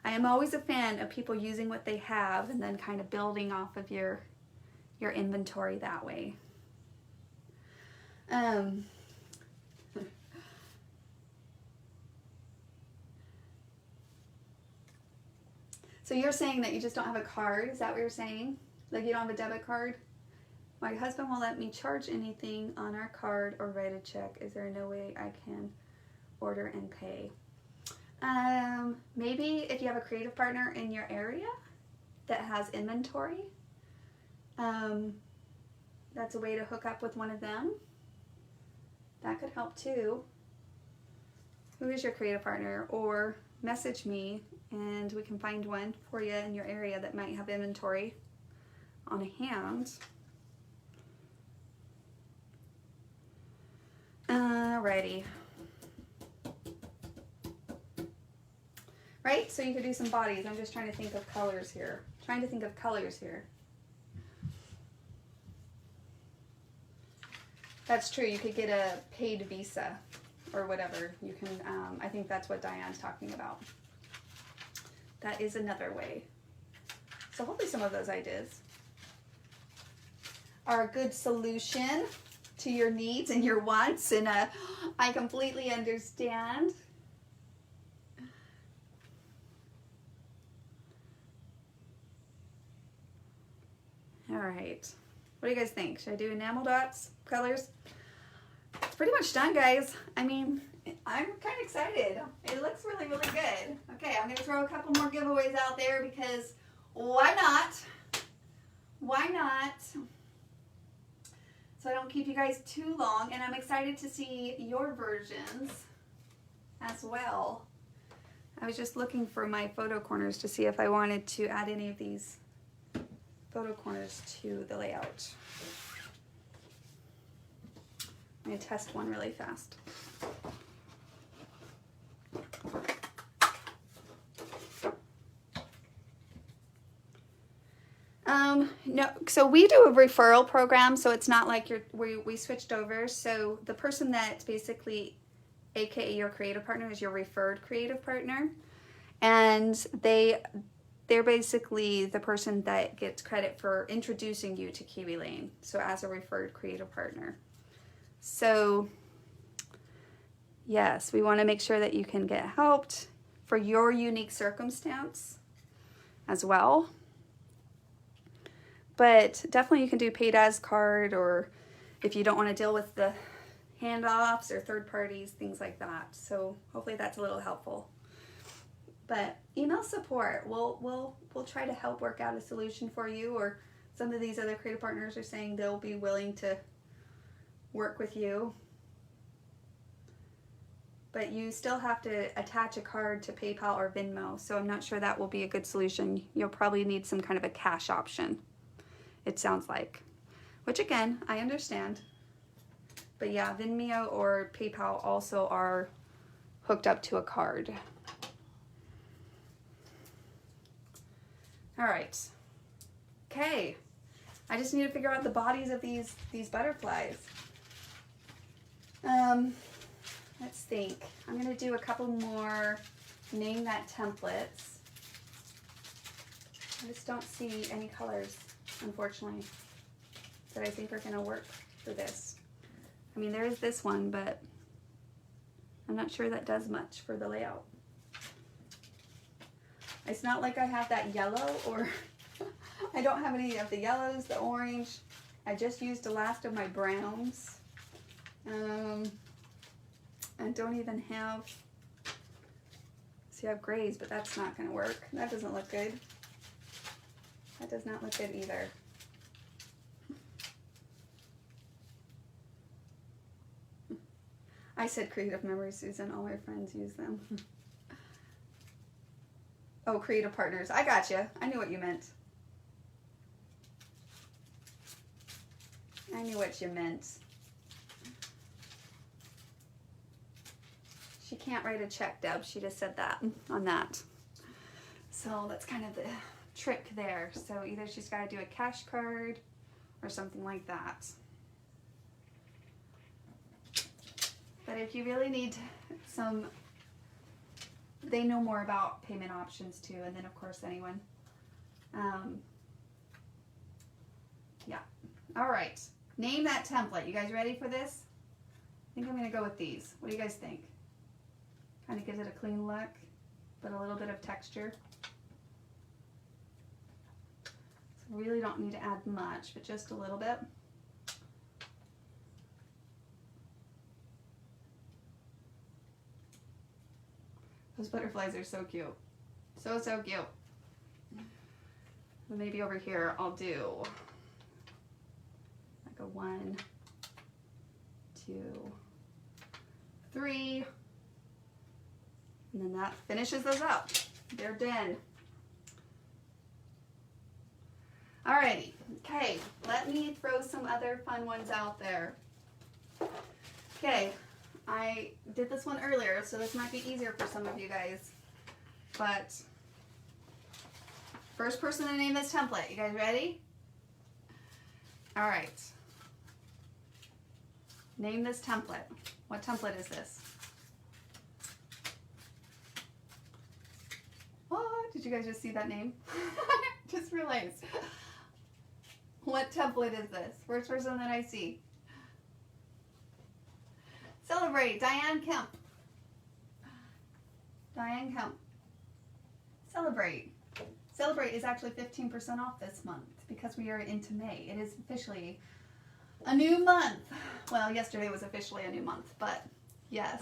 [SPEAKER 1] I am always a fan of people using what they have and then kind of building off of your inventory that way. So you're saying that you just don't have a card? Is that what you're saying? Like you don't have a debit card? My husband won't let me charge anything on our card or write a check. Is there no way I can order and pay? Maybe if you have a creative partner in your area that has inventory, that's a way to hook up with one of them. That could help too. Who is your creative partner? Or message me and we can find one for you in your area that might have inventory on hand. Alrighty. Right? So you could do some bodies. I'm just trying to think of colors here. That's true. You could get a paid visa or whatever. You can, I think that's what Diane's talking about. That is another way. So hopefully some of those ideas are a good solution to your needs and your wants, and I completely understand. All right, what do you guys think? Should I do enamel dots, colors? It's pretty much done, guys. I mean, I'm kind of excited. It looks really, really good. Okay, I'm going to throw a couple more giveaways out there because why not? Why not? So I don't keep you guys too long, and I'm excited to see your versions as well. I was just looking for my photo corners to see if I wanted to add any of these photo corners to the layout. I'm going to test one really fast. No, so we do a referral program, so it's not like we switched over. So the person that's basically, aka your creative partner, is your referred creative partner, and they're basically the person that gets credit for introducing you to Kiwi Lane, so as a referred creative partner. So yes, we want to make sure that you can get helped for your unique circumstance as well. But definitely you can do paid as card, or if you don't want to deal with the handoffs or third parties, things like that. So hopefully that's a little helpful. But email support, we'll try to help work out a solution for you, or some of these other creative partners are saying they'll be willing to work with you. But you still have to attach a card to PayPal or Venmo, so I'm not sure that will be a good solution. You'll probably need some kind of a cash option, it sounds like. Which again, I understand. But yeah, Venmo or PayPal also are hooked up to a card. All right. Okay. I just need to figure out the bodies of these butterflies. Let's think. I'm gonna do a couple more name that templates. I just don't see any colors, unfortunately, that I think are gonna work for this. I mean, there is this one, but I'm not sure that does much for the layout. It's not like I have that yellow, or I don't have any of the yellows, the orange. I just used the last of my browns. I don't even have, see I have grays, but that's not gonna work. That doesn't look good. That does not look good either. I said creative memories, Susan. All my friends use them. Oh, creative partners. I got you. I knew what you meant. I knew what you meant. She can't write a check, Deb. She just said that on that. So that's kind of the trick there. So either she's got to do a cash card or something like that. But if you really need some, they know more about payment options too. And then of course anyone. Yeah. All right. Name that template. You guys ready for this? I think I'm going to go with these. What do you guys think? Kind of gives it a clean look, but a little bit of texture. So really don't need to add much, but just a little bit. Those butterflies are so cute. So, so cute. And maybe over here I'll do like a 1, 2, 3. And then that finishes those up. They're done. Alrighty, okay, let me throw some other fun ones out there. Okay, I did this one earlier, so this might be easier for some of you guys. But first person to name this template, you guys ready? Alright. Name this template. What template is this? Did you guys just see that name? Just realized. What template is this? First person that I see. Celebrate, Diane Kemp. Diane Kemp. Celebrate. Celebrate is actually 15% off this month because we are into May. It is officially a new month. Well, yesterday was officially a new month, but yes.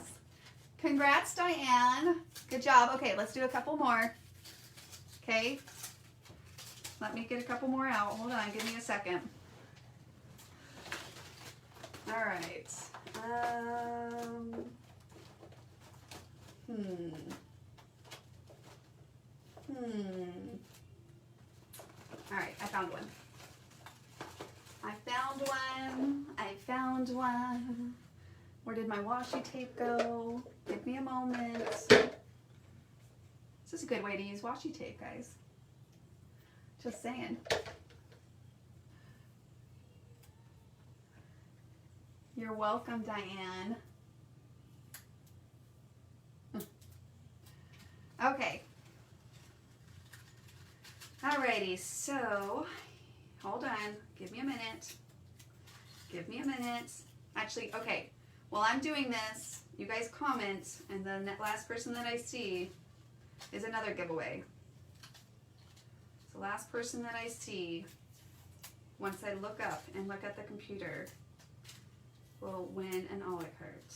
[SPEAKER 1] Congrats, Diane. Good job. Okay, let's do a couple more. Okay, let me get a couple more out. Hold on, give me a second. All right. All right, I found one. I found one. Where did my washi tape go? Give me a moment. This is a good way to use washi tape, guys. Just saying. You're welcome, Diane. Okay. Alrighty, so hold on. Give me a minute. Give me a minute. Actually, okay. While I'm doing this, you guys comment, and the last person that I see is another giveaway. So last person that I see, once I look up and look at the computer, will win an a la carte.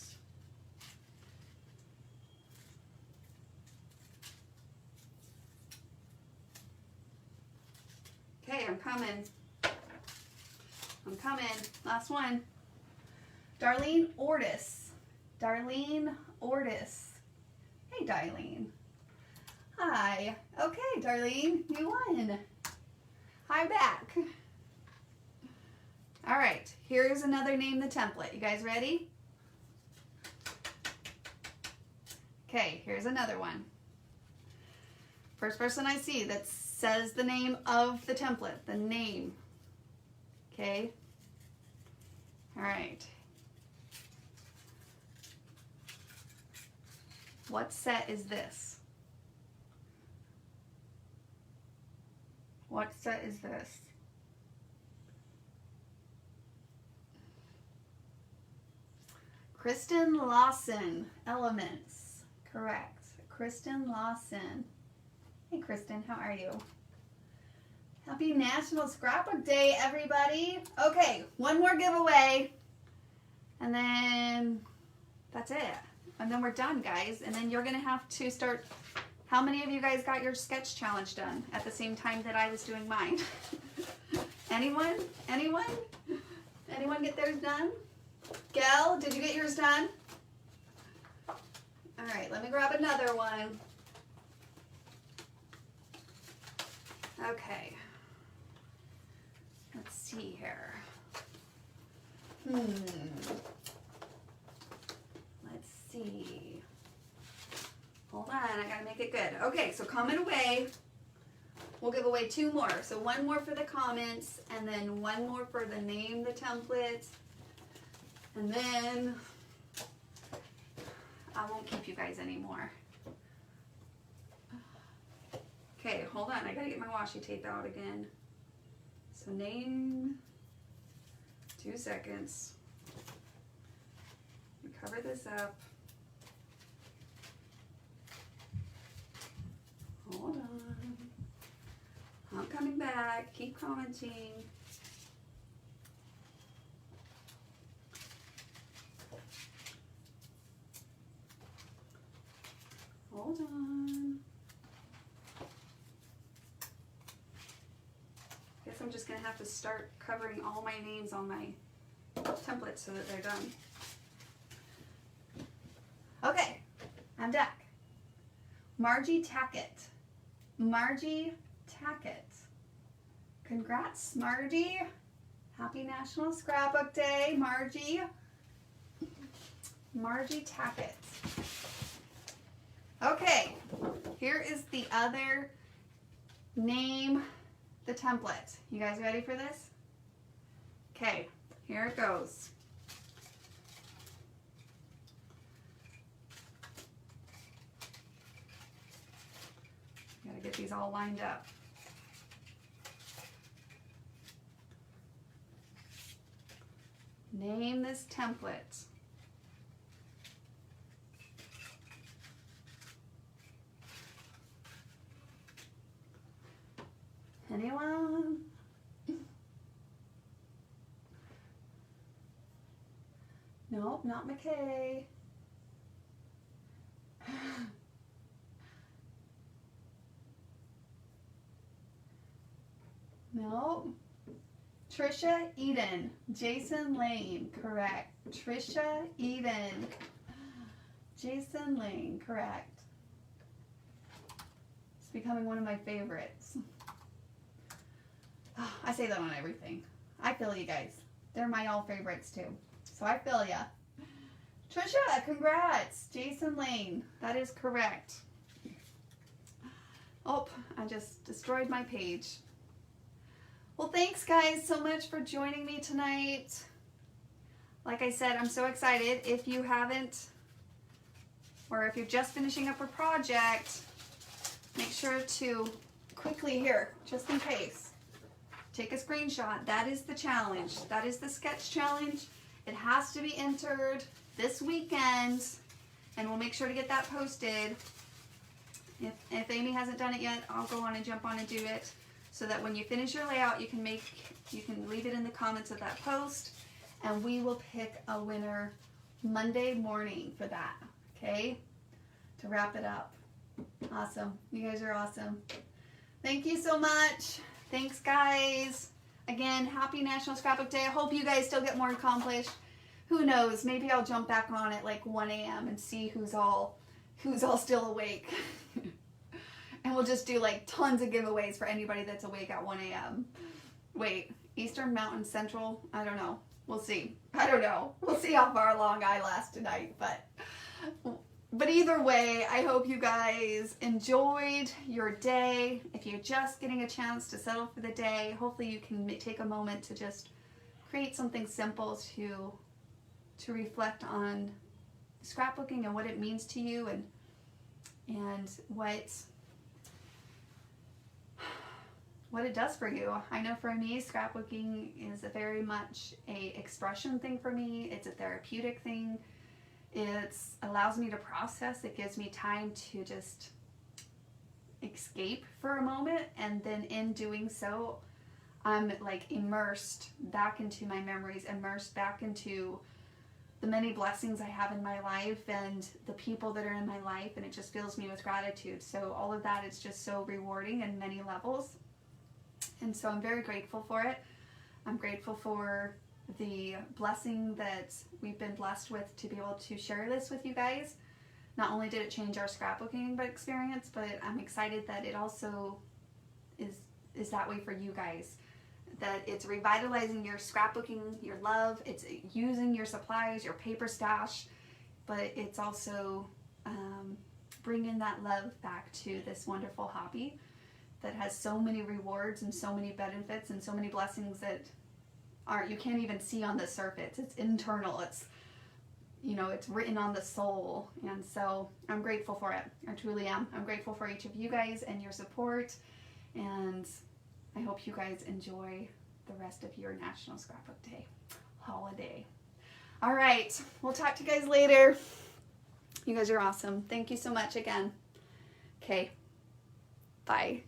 [SPEAKER 1] Okay, I'm coming. I'm coming. Last one. Darlene Ortis. Darlene Ortis. Hey, Darlene. Hi. Okay, Darlene, you won. Hi back. All right, here's another Name the Template. You guys ready? Okay, here's another one. First person I see that says the name of the template, the name. Okay. All right. What set is this? What set is this? Kristen Lawson, Elements. Correct. Kristen Lawson. Hey Kristen, how are you? Happy National Scrapbook Day, everybody. Okay, one more giveaway. And then that's it. And then we're done, guys. And then you're going to have to start. How many of you guys got your sketch challenge done at the same time that I was doing mine? Anyone? Anyone? Anyone get theirs done? Gail, did you get yours done? All right, let me grab another one. Okay. Let's see here. Let's see. Hold on, I gotta make it good. Okay, so comment away. We'll give away 2 more. So 1 more for the comments, and then 1 more for the Name the Template. And then I won't keep you guys anymore. Okay, hold on. I gotta get my washi tape out again. So name, 2 seconds. Cover this up. Hold on. I'm coming back. Keep commenting. Hold on. Guess I'm just gonna have to start covering all my names on my templates so that they're done. Okay, I'm back. Margie Tackett. Margie Tackett. Congrats, Margie. Happy National Scrapbook Day, Margie. Margie Tackett. Okay, here is the other Name the Template. You guys ready for this? Okay, here it goes. Gotta get these all lined up. Name this template. Anyone? Nope, not McKay. Nope. Trisha Eden. Jason Lane, correct. Trisha Eden. Jason Lane, correct. It's becoming one of my favorites. I say that on everything. I feel you guys. They're my all favorites too. So I feel ya. Trisha, congrats. Jason Lane. That is correct. Oh, I just destroyed my page. Well, thanks guys so much for joining me tonight. Like I said, I'm so excited. If you haven't, or if you're just finishing up a project, make sure to quickly here, just in case, take a screenshot. That is the challenge. That is the sketch challenge. It has to be entered this weekend, and we'll make sure to get that posted. If Amy hasn't done it yet, I'll go on and jump on and do it, so that when you finish your layout, you can leave it in the comments of that post, and we will pick a winner Monday morning for that, okay? To wrap it up. Awesome. You guys are awesome. Thank you so much. Thanks, guys. Again, happy National Scrapbook Day. I hope you guys still get more accomplished. Who knows? Maybe I'll jump back on at like 1 a.m. and see who's all still awake. And we'll just do like tons of giveaways for anybody that's awake at 1 a.m. Wait, Eastern Mountain Central? I don't know. We'll see. I don't know. We'll see how far along I last tonight. But either way, I hope you guys enjoyed your day. If you're just getting a chance to settle for the day, hopefully you can take a moment to just create something simple to reflect on scrapbooking and what it means to you and what it does for you. I know for me, scrapbooking is a very much a expression thing for me. It's a therapeutic thing. It allows me to process. It gives me time to just escape for a moment, and then in doing so, I'm like immersed back into my memories, immersed back into the many blessings I have in my life and the people that are in my life, and it just fills me with gratitude. So all of that is just so rewarding in many levels. And so I'm very grateful for it. I'm grateful for the blessing that we've been blessed with to be able to share this with you guys. Not only did it change our scrapbooking experience, but I'm excited that it also is that way for you guys. That it's revitalizing your scrapbooking, your love, it's using your supplies, your paper stash, but it's also bringing that love back to this wonderful hobby that has so many rewards and so many benefits and so many blessings that you can't even see on the surface. It's internal. It's, it's written on the soul. And so I'm grateful for it. I truly am. I'm grateful for each of you guys and your support. And I hope you guys enjoy the rest of your National Scrapbook Day holiday. All right. We'll talk to you guys later. You guys are awesome. Thank you so much again. Okay. Bye.